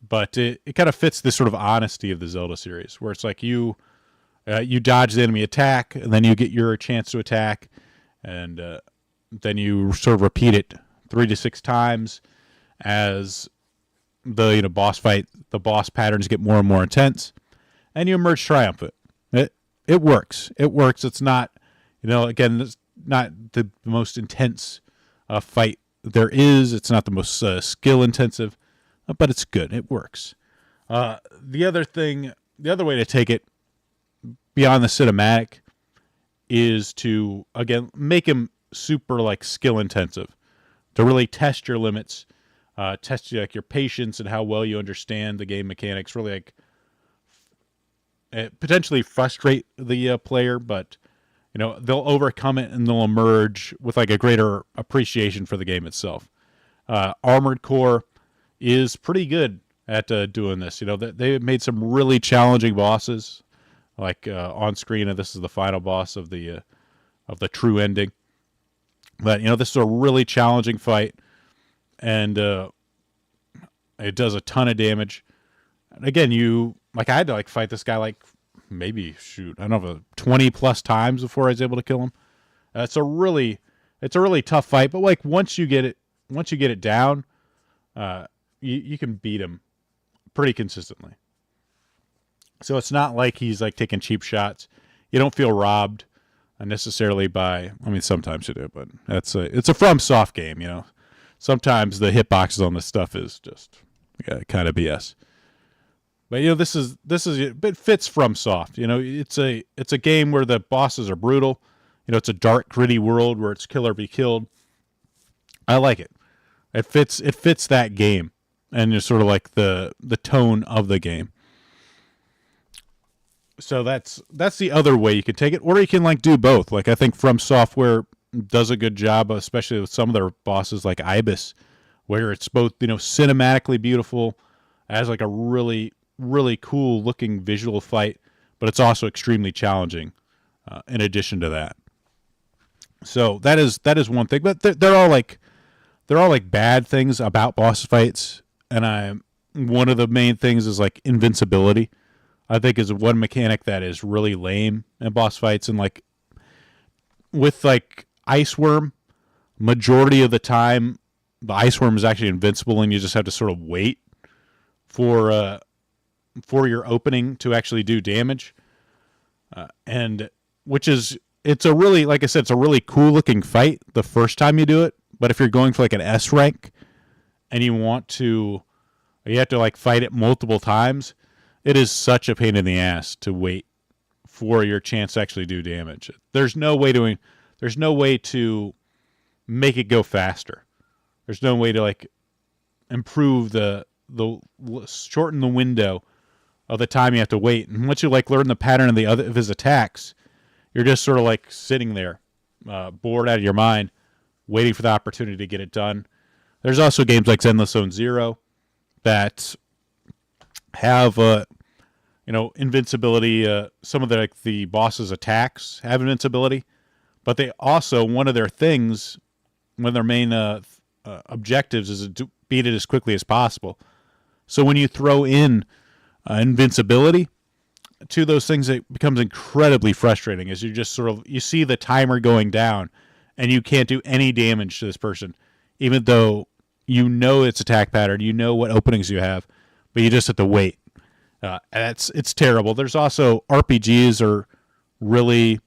A: but it kind of fits this sort of honesty of the Zelda series, where it's like you dodge the enemy attack, and then you get your chance to attack, and then you sort of repeat it 3 to 6 times as the, you know, boss patterns get more and more intense, and you emerge triumphant. It works. It works. It's not, you know, again, it's not the most intense fight there is. It's not the most skill intensive, but it's good. It works. The other way to take it beyond the cinematic is to, again, make him super like skill intensive, to really test your limits, test like your patience and how well you understand the game mechanics. Really like potentially frustrate the player, but you know, they'll overcome it and they'll emerge with like a greater appreciation for the game itself. Armored Core is pretty good at doing this. You know, they made some really challenging bosses, like on screen, and this is the final boss of the true ending. But you know, this is a really challenging fight, and it does a ton of damage. And again, I had to like fight this guy like maybe I don't know, 20 plus times before I was able to kill him. It's a really tough fight, but like once you get it down, you can beat him pretty consistently. So it's not like he's like taking cheap shots. You don't feel robbed necessarily by, I mean, sometimes you do, but it's a FromSoft game, you know. Sometimes the hitboxes on this stuff is just kind of BS. But you know, this is it fits FromSoft. You know, it's a game where the bosses are brutal. You know, it's a dark, gritty world where it's kill or be killed. I like it. It fits that game, and it's sort of like the tone of the game. So that's the other way you can take it, or you can like do both. Like I think From Software does a good job, especially with some of their bosses like Ibis, where it's both, you know, cinematically beautiful, as like a really really cool looking visual fight, but it's also extremely challenging. In addition to that, so that is one thing. But they're all like bad things about boss fights, and one of the main things is like invincibility. I think is one mechanic that is really lame in boss fights, and like with like Ice Worm, majority of the time the Ice Worm is actually invincible, and you just have to sort of wait for your opening to actually do damage, and which is, it's a really, like I said, it's a really cool looking fight the first time you do it. But if you're going for like an S rank and you have to like fight it multiple times, it is such a pain in the ass to wait for your chance to actually do damage. There's no way to make it go faster. There's no way to like improve the shorten the window of the time you have to wait. And once you like learn the pattern of his attacks, you're just sort of like sitting there, bored out of your mind, waiting for the opportunity to get it done. There's also games like Zenless Zone Zero that have invincibility. Some of the boss's attacks have invincibility, but they also, one of their things, one of their main objectives is to beat it as quickly as possible. So when you throw in invincibility to those things, it becomes incredibly frustrating as you see the timer going down and you can't do any damage to this person, even though you know its attack pattern, you know what openings you have, but you just have to wait. It's terrible. There's also RPGs are really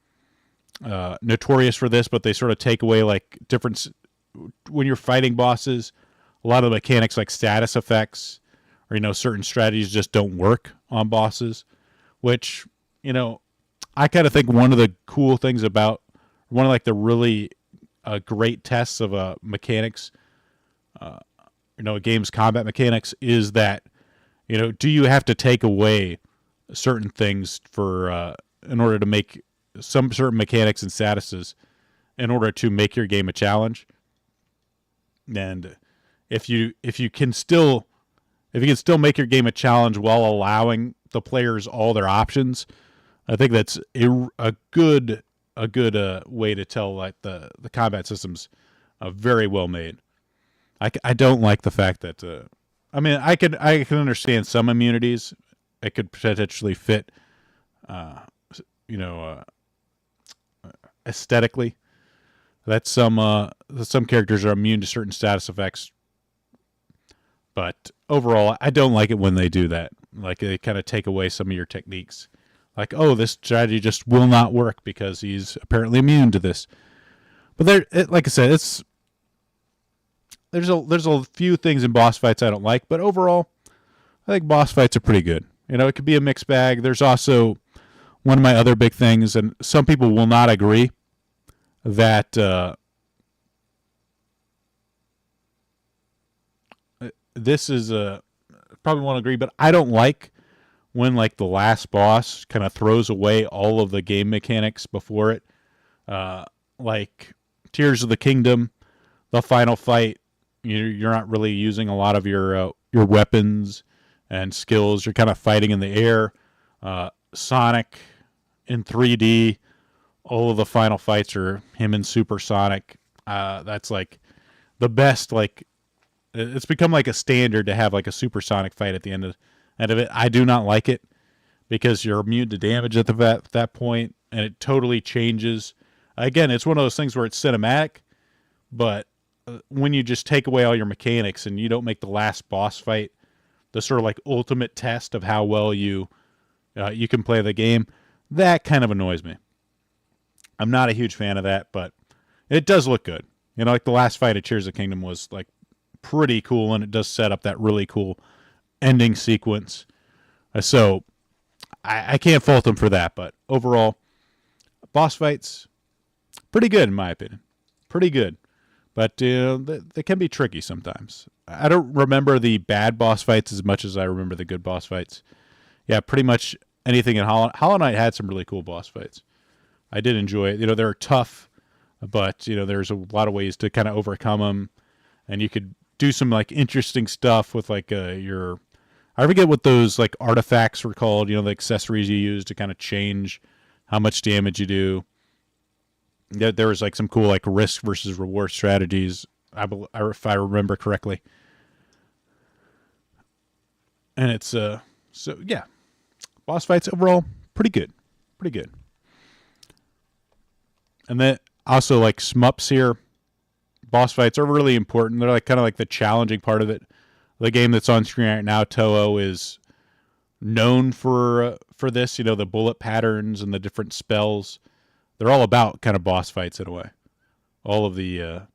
A: notorious for this, but they sort of take away like different when you're fighting bosses. A lot of the mechanics like status effects or certain strategies just don't work on bosses, which I kind of think one of the cool things about one of like the really great tests of mechanics, a game's combat mechanics is that do you have to take away certain things for in order to make some certain mechanics and statuses in order to make your game a challenge. And if you can still make your game a challenge while allowing the players all their options, I think that's a good way to tell like the combat systems very well made. I don't like the fact that I can understand some immunities. It could potentially fit aesthetically. That some characters are immune to certain status effects. But overall, I don't like it when they do that. Like they kind of take away some of your techniques. Like, oh, this strategy just will not work because he's apparently immune to this. But like I said, there's a few things in boss fights I don't like, but overall, I think boss fights are pretty good. It could be a mixed bag. There's also one of my other big things, and some people will not agree that this is probably won't agree, but I don't like when like the last boss kind of throws away all of the game mechanics before it. Like Tears of the Kingdom, the final fight, you're not really using a lot of your weapons and skills. You're kind of fighting in the air. Sonic in 3D, all of the final fights are him and Super Sonic. That's like the best. Like it's become like a standard to have like a Super Sonic fight at the end of it. I do not like it because you're immune to damage at that point, and it totally changes. Again, it's one of those things where it's cinematic, but when you just take away all your mechanics and you don't make the last boss fight the sort of like ultimate test of how well you can play the game, that kind of annoys me. I'm not a huge fan of that, but it does look good. Like the last fight of Tears of the Kingdom was like pretty cool, and it does set up that really cool ending sequence. So I can't fault them for that, but overall, boss fights, pretty good in my opinion. Pretty good. But they can be tricky sometimes. I don't remember the bad boss fights as much as I remember the good boss fights. Yeah, pretty much anything in Hollow Knight had some really cool boss fights. I did enjoy it. They're tough, but there's a lot of ways to kind of overcome them, and you could do some like interesting stuff with like your. I forget what those like artifacts were called. The accessories you use to kind of change how much damage you do. There was like some cool like risk versus reward strategies, if I remember correctly. And it's so yeah, boss fights overall pretty good. And then also like shmups here, boss fights are really important. They're like kind of like the challenging part of it. The game that's on screen right now, Touhou, is known for this. The bullet patterns and the different spells. They're all about kind of boss fights in a way. All the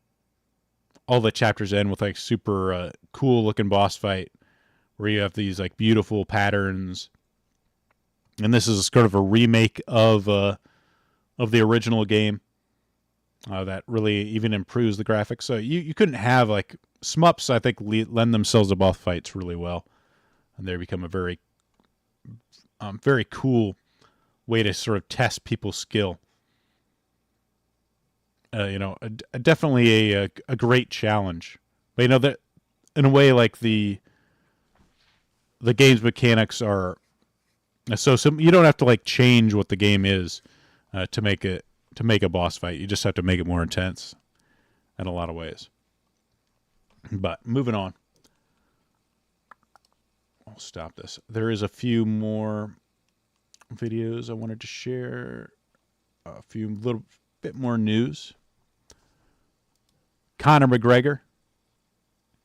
A: chapters end with like super cool looking boss fight where you have these like beautiful patterns. And this is sort of a remake of the original game. that really even improves the graphics. So you couldn't have like SMUPs. I think lend themselves to boss fights really well, and they become a very very cool way to sort of test people's skill. Definitely a great challenge. But that in a way, like the game's mechanics are so you don't have to like change what the game is to make a boss fight. You just have to make it more intense in a lot of ways. But moving on. I'll stop this. There is a few more videos I wanted to share. A few little bit more news. Conor McGregor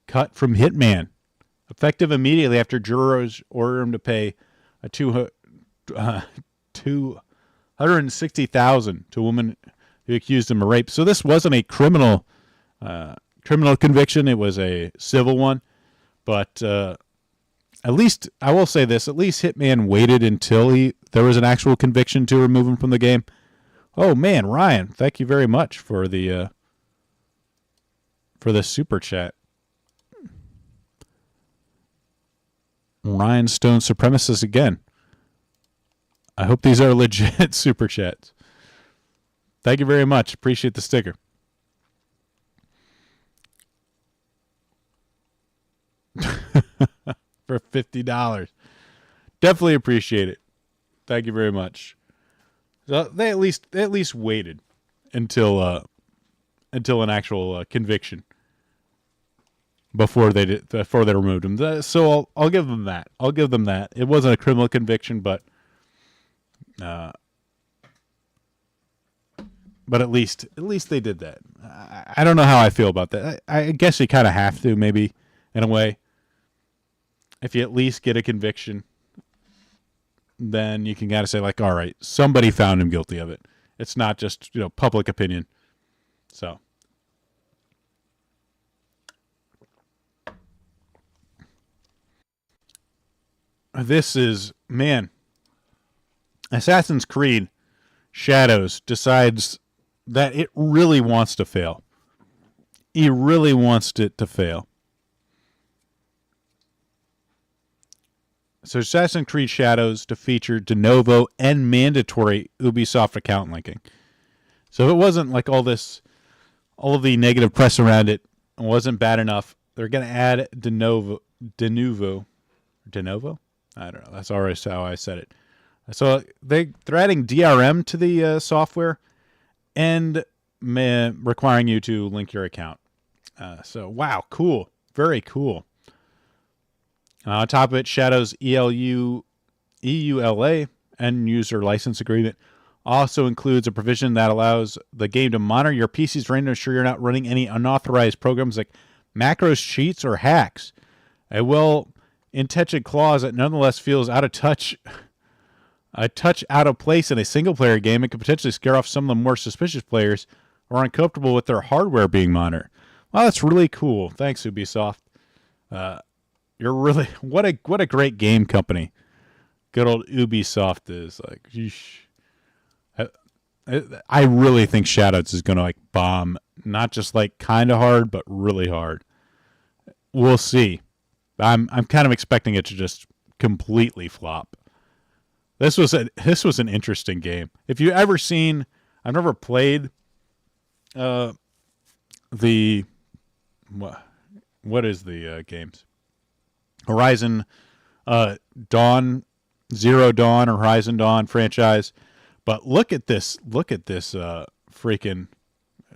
A: cut from Hitman, effective immediately after jurors ordered him to pay a $260,000 to a woman who accused him of rape. So this wasn't a criminal conviction; it was a civil one. But at least I will say this: at least Hitman waited until there was an actual conviction to remove him from the game. Oh man, Ryan, thank you very much for the super chat. Ryan Stone Supremacist again. I hope these are legit super chats. Thank you very much. Appreciate the sticker. For $50. Definitely appreciate it. Thank you very much. So they at least waited until an actual conviction before they removed him. So I'll give them that. I'll give them that. It wasn't a criminal conviction, but at least they did that. I don't know how I feel about that. I guess you kind of have to, maybe, in a way. If you at least get a conviction, then you can kind of say, like, all right, somebody found him guilty of it. It's not just, public opinion. So. This is, man, Assassin's Creed Shadows decides that it really wants to fail. It really wants it to fail. So Assassin's Creed Shadows to feature de novo and mandatory Ubisoft account linking. So if it wasn't like all of the negative press around it wasn't bad enough, they're going to add de novo? I don't know. That's always how I said it. So they're adding DRM to the software and requiring you to link your account. So wow, cool. Very cool. On top of it, Shadow's EULA, end user license agreement, also includes a provision that allows the game to monitor your PC's RAM to ensure you're not running any unauthorized programs like macros, cheats, or hacks. A well-intentioned clause that nonetheless feels out of touch, out of place in a single-player game and could potentially scare off some of the more suspicious players who are uncomfortable with their hardware being monitored. Well, that's really cool. Thanks, Ubisoft. You're really what a great game company. Good old Ubisoft is like. I really think Shadows is going to bomb, not just kind of hard, but really hard. We'll see. I'm kind of expecting it to just completely flop. This was an interesting game. If you ever seen, I've never played what is the games? Horizon Zero Dawn or Horizon Dawn franchise. But look at this freaking,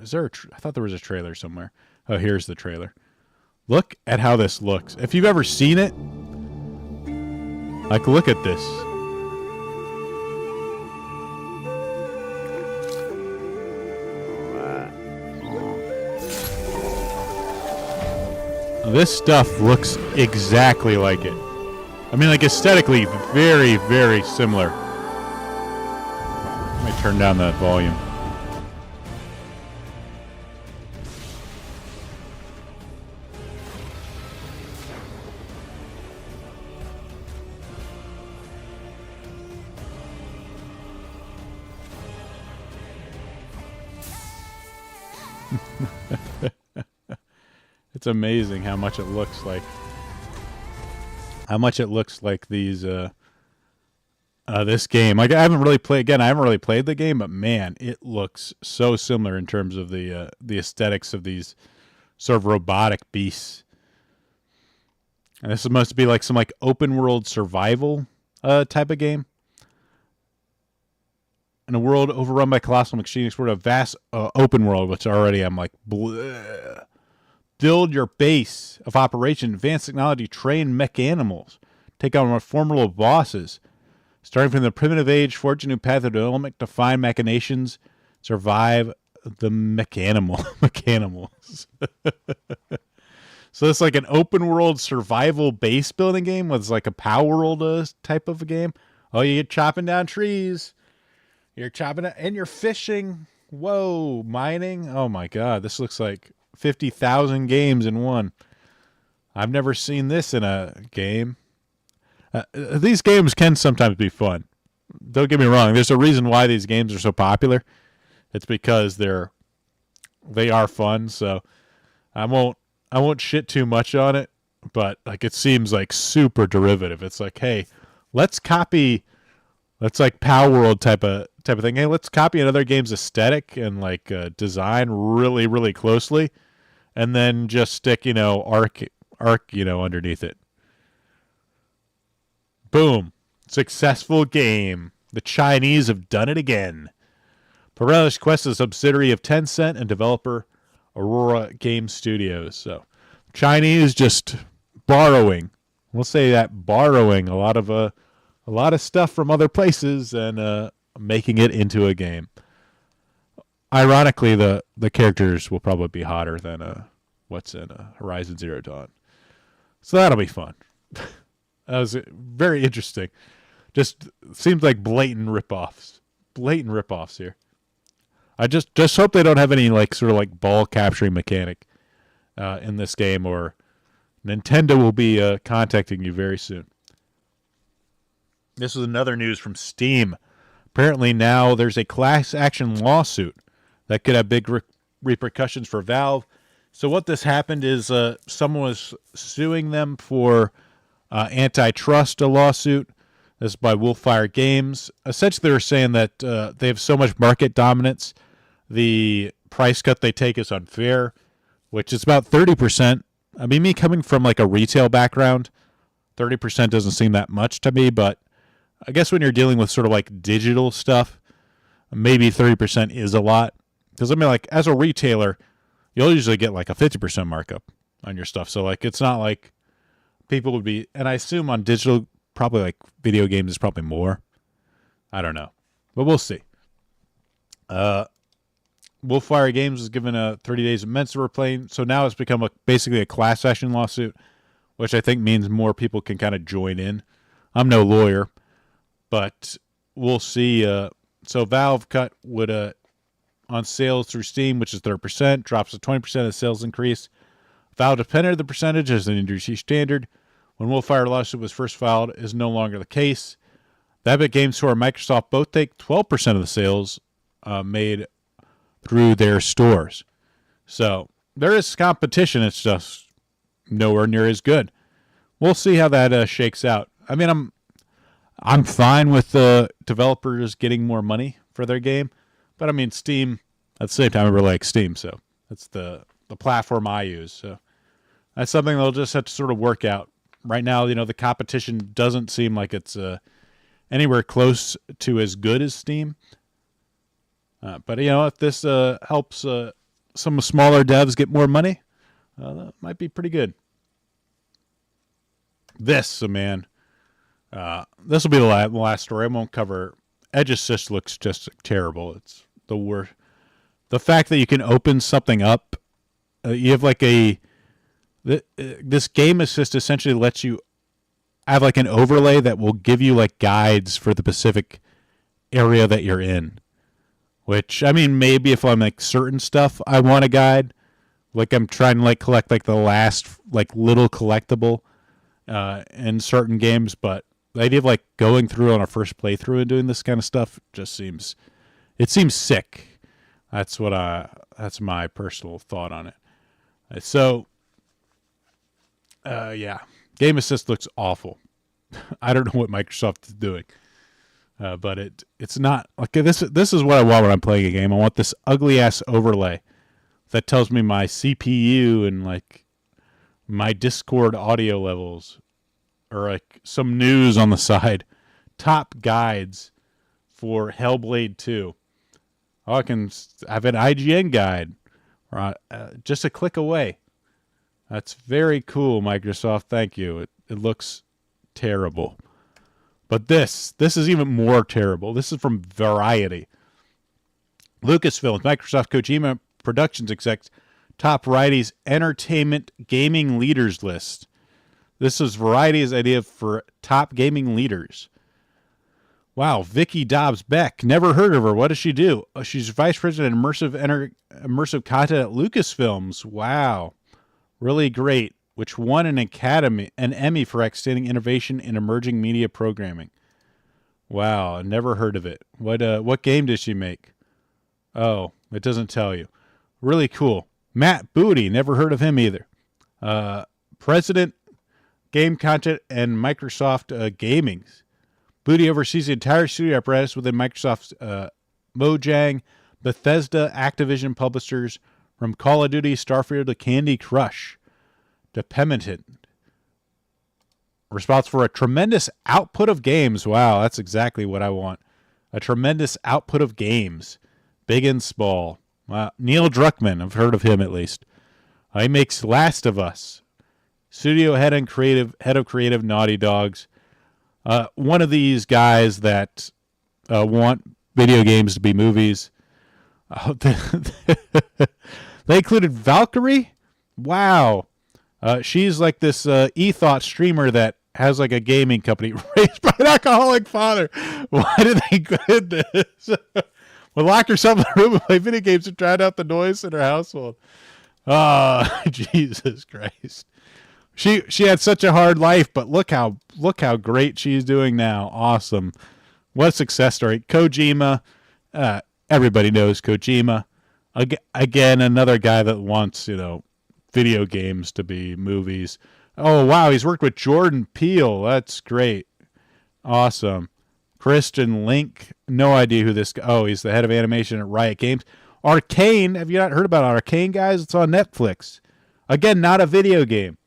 A: is there I thought there was a trailer somewhere. Oh, here's the trailer. Look at how this looks. If you've ever seen it, look at this. This stuff looks exactly like it. I mean, aesthetically, very, very similar. Let me turn down that volume. It's amazing how much it looks like. These this game. Like I haven't really played the game, but man, it looks so similar in terms of the aesthetics of these sort of robotic beasts. And this is supposed to be like some like open world survival type of game. In a world overrun by colossal machines, explore a vast open world, which already I'm like, bleh. Build your base of operation, advanced technology, train mech animals, take on more formidable bosses. Starting from the primitive age, forge a new path of development, define machinations, survive the mechanimals. So it's like an open world survival base building game with like a Power World type of a game. Oh, you're chopping down trees. You're chopping it and you're fishing. Whoa, mining. Oh my God, this looks like 50,000 games in one. I've never seen this in a game. These games can sometimes be fun. Don't get me wrong. There's a reason why these games are so popular. It's because they are fun. So I won't shit too much on it. But like it seems like super derivative. It's like, hey, let's like Power World type of thing. Hey, let's copy another game's aesthetic and like design really, really closely, and then just stick Arc underneath it. Boom. Successful game. The Chinese have done it again. Perilous Quest is a subsidiary of Tencent and developer Aurora Game Studios. So Chinese just borrowing. We'll say that borrowing a lot of stuff from other places and making it into a game. Ironically, the characters will probably be hotter than what's in Horizon Zero Dawn. So that'll be fun. That was very interesting. Just seems like blatant ripoffs here. I just hope they don't have any like sort of like ball capturing mechanic in this game, or Nintendo will be contacting you very soon. This is another news from Steam. Apparently now there's a class action lawsuit that could have big repercussions for Valve. So what this happened is someone was suing them for antitrust, a lawsuit. This is by Wolfire Games. Essentially, they were saying that they have so much market dominance, the price cut they take is unfair, which is about 30%. I mean, me coming from like a retail background, 30% doesn't seem that much to me, but I guess when you're dealing with sort of like digital stuff, maybe 30% is a lot. Because I mean, like as a retailer, you'll usually get like a 50% markup on your stuff. So like, it's not like people would be, and I assume on digital, probably like video games is probably more. I don't know, but we'll see. Wolfire Games was given a 30 days of Mensa playing, so now it's become basically a class action lawsuit, which I think means more people can kind of join in. I'm no lawyer, but we'll see. So Valve cut would on sales through Steam, which is 30%, drops to 20% of sales increase. Valve depended the percentage as an industry standard. When Wolfire lawsuit was first filed, is no longer the case. The Epic Games Store and Microsoft both take 12% of the sales made through their stores. So there is competition. It's just nowhere near as good. We'll see how that shakes out. I mean, I'm fine with the developers getting more money for their game, but I mean, Steam, at the same time, I really like Steam, so that's the platform I use. So that's something they'll just have to sort of work out. Right now, the competition doesn't seem like it's anywhere close to as good as Steam. But, if this helps some smaller devs get more money, that might be pretty good. This will be the last story. I won't cover. Edge Assist looks just terrible. It's the worst. The fact that you can open something up, you have like this Game Assist essentially lets you have like an overlay that will give you like guides for the specific area that you're in. Which, I mean, maybe if I'm like certain stuff, I want a guide. Like I'm trying to like collect like the last like little collectible in certain games, but the idea of like going through on a first playthrough and doing this kind of stuff just seems sick. That's what That's my personal thought on it. So, yeah, Game Assist looks awful. I don't know what Microsoft is doing, but it's not like this. This is what I want when I'm playing a game. I want this ugly ass overlay that tells me my CPU and like my Discord audio levels, or like some news on the side, top guides for Hellblade 2. Oh, I can have an IGN guide, just a click away. That's very cool, Microsoft. Thank you. It looks terrible. But this is even more terrible. This is from Variety. Lucasfilm, Microsoft Kojima Productions execs top Variety's entertainment gaming leaders list. This is Variety's idea for top gaming leaders. Wow, Vicky Dobbs Beck. Never heard of her. What does she do? She's vice president of immersive content at Lucasfilms. Wow, really great. Which won an Emmy for outstanding innovation in emerging media programming. Wow, never heard of it. What game did she make? Oh, it doesn't tell you. Really cool. Matt Booty. Never heard of him either. President, Game Content, and Microsoft Gaming. Booty oversees the entire studio apparatus within Microsoft's Mojang, Bethesda, Activision publishers, from Call of Duty, Starfield to Candy Crush. Dependent. Responsible for a tremendous output of games. Wow, that's exactly what I want. A tremendous output of games. Big and small. Wow. Neil Druckmann, I've heard of him at least. He makes Last of Us. Studio head of creative Naughty Dogs. One of these guys that want video games to be movies. They included Valkyrie. Wow. She's like this e-thought streamer that has like a gaming company raised by an alcoholic father. Why did they include this? Well, lock herself in the room and play video games and drown out the noise in her household. Oh, Jesus Christ. She had such a hard life, but look how great she's doing now. Awesome. What a success story. Kojima. Everybody knows Kojima. Again, another guy that wants, video games to be movies. Oh, wow. He's worked with Jordan Peele. That's great. Awesome. Christian Link. No idea who this guy. Oh, he's the head of animation at Riot Games. Arcane. Have you not heard about Arcane, guys? It's on Netflix. Again, not a video game.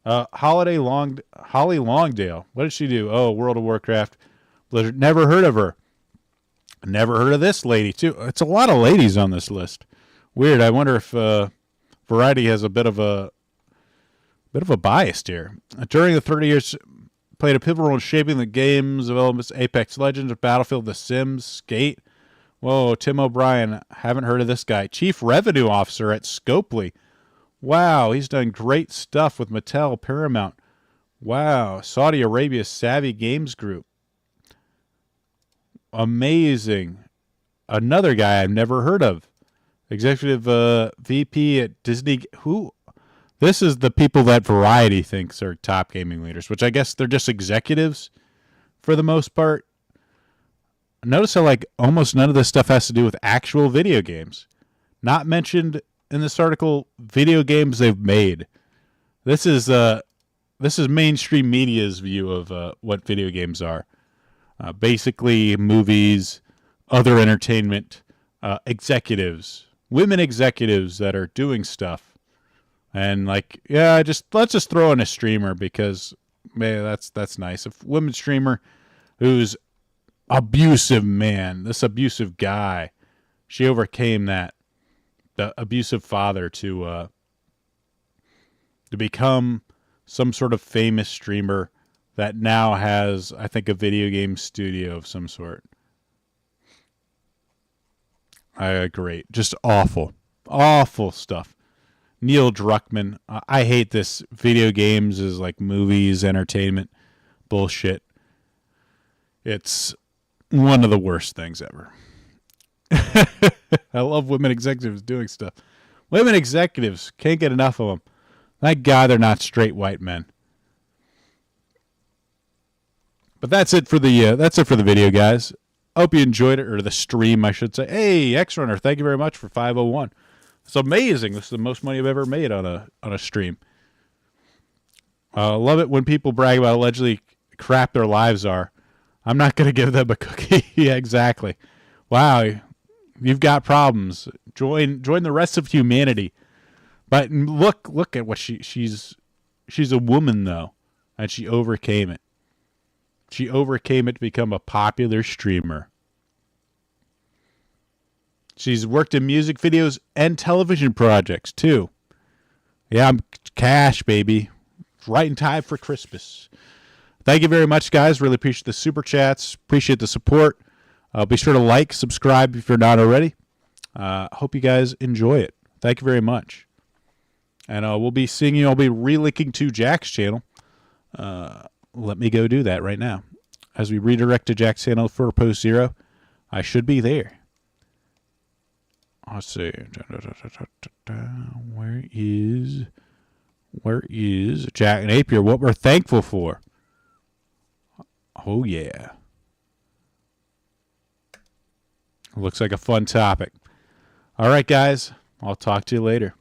A: Holly Longdale. What did she do? Oh, World of Warcraft. Blizzard. Never heard of her. Never heard of this lady, too. It's a lot of ladies on this list. Weird. I wonder if Variety has a bit of a bias here. During the 30 years, played a pivotal role in shaping the game's developments: Apex Legends, Battlefield, The Sims, Skate. Whoa, Tim O'Brien. Haven't heard of this guy. Chief Revenue Officer at Scopely. Wow, he's done great stuff with Mattel, Paramount. Wow, Saudi Arabia's Savvy Games Group. Amazing. Another guy I've never heard of. Executive VP at Disney. Who? This is the people that Variety thinks are top gaming leaders, which I guess they're just executives for the most part. Notice how almost none of this stuff has to do with actual video games. Not mentioned in this article, video games they've made. This is mainstream media's view of what video games are. Basically, movies, other entertainment, executives, women executives that are doing stuff. And let's just throw in a streamer because that's nice. A women streamer who's abusive, man, this abusive guy, she overcame that. The abusive father to become some sort of famous streamer that now has, I think, a video game studio of some sort. Great. Just awful stuff. Neil Druckmann. I hate this. Video games is like movies, entertainment, bullshit. It's one of the worst things ever. I love women executives doing stuff. Women executives, can't get enough of them. Thank God they're not straight white men. But that's it for the video, guys. I hope you enjoyed it, or the stream, I should say. Hey, X-Runner, thank you very much for 501. It's amazing. This is the most money I've ever made on a stream. Love it when people brag about allegedly crap their lives are. I'm not going to give them a cookie. Yeah, exactly. Wow, you've got problems. Join the rest of humanity. But look at what she's a woman, though, and she overcame it. She overcame it to become a popular streamer. She's worked in music videos and television projects, too. Yeah, I'm cash, baby. Right in time for Christmas. Thank you very much, guys. Really appreciate the super chats. Appreciate the support. Be sure to like, subscribe if you're not already. Hope you guys enjoy it. Thank you very much. And we'll be seeing you. I'll be relinking to Jack's channel. Let me go do that right now. As we redirect to Jack's channel for Post Zero, I should be there. Let's see. Where is Jack Napier? What we're thankful for. Oh, yeah. Looks like a fun topic. All right, guys. I'll talk to you later.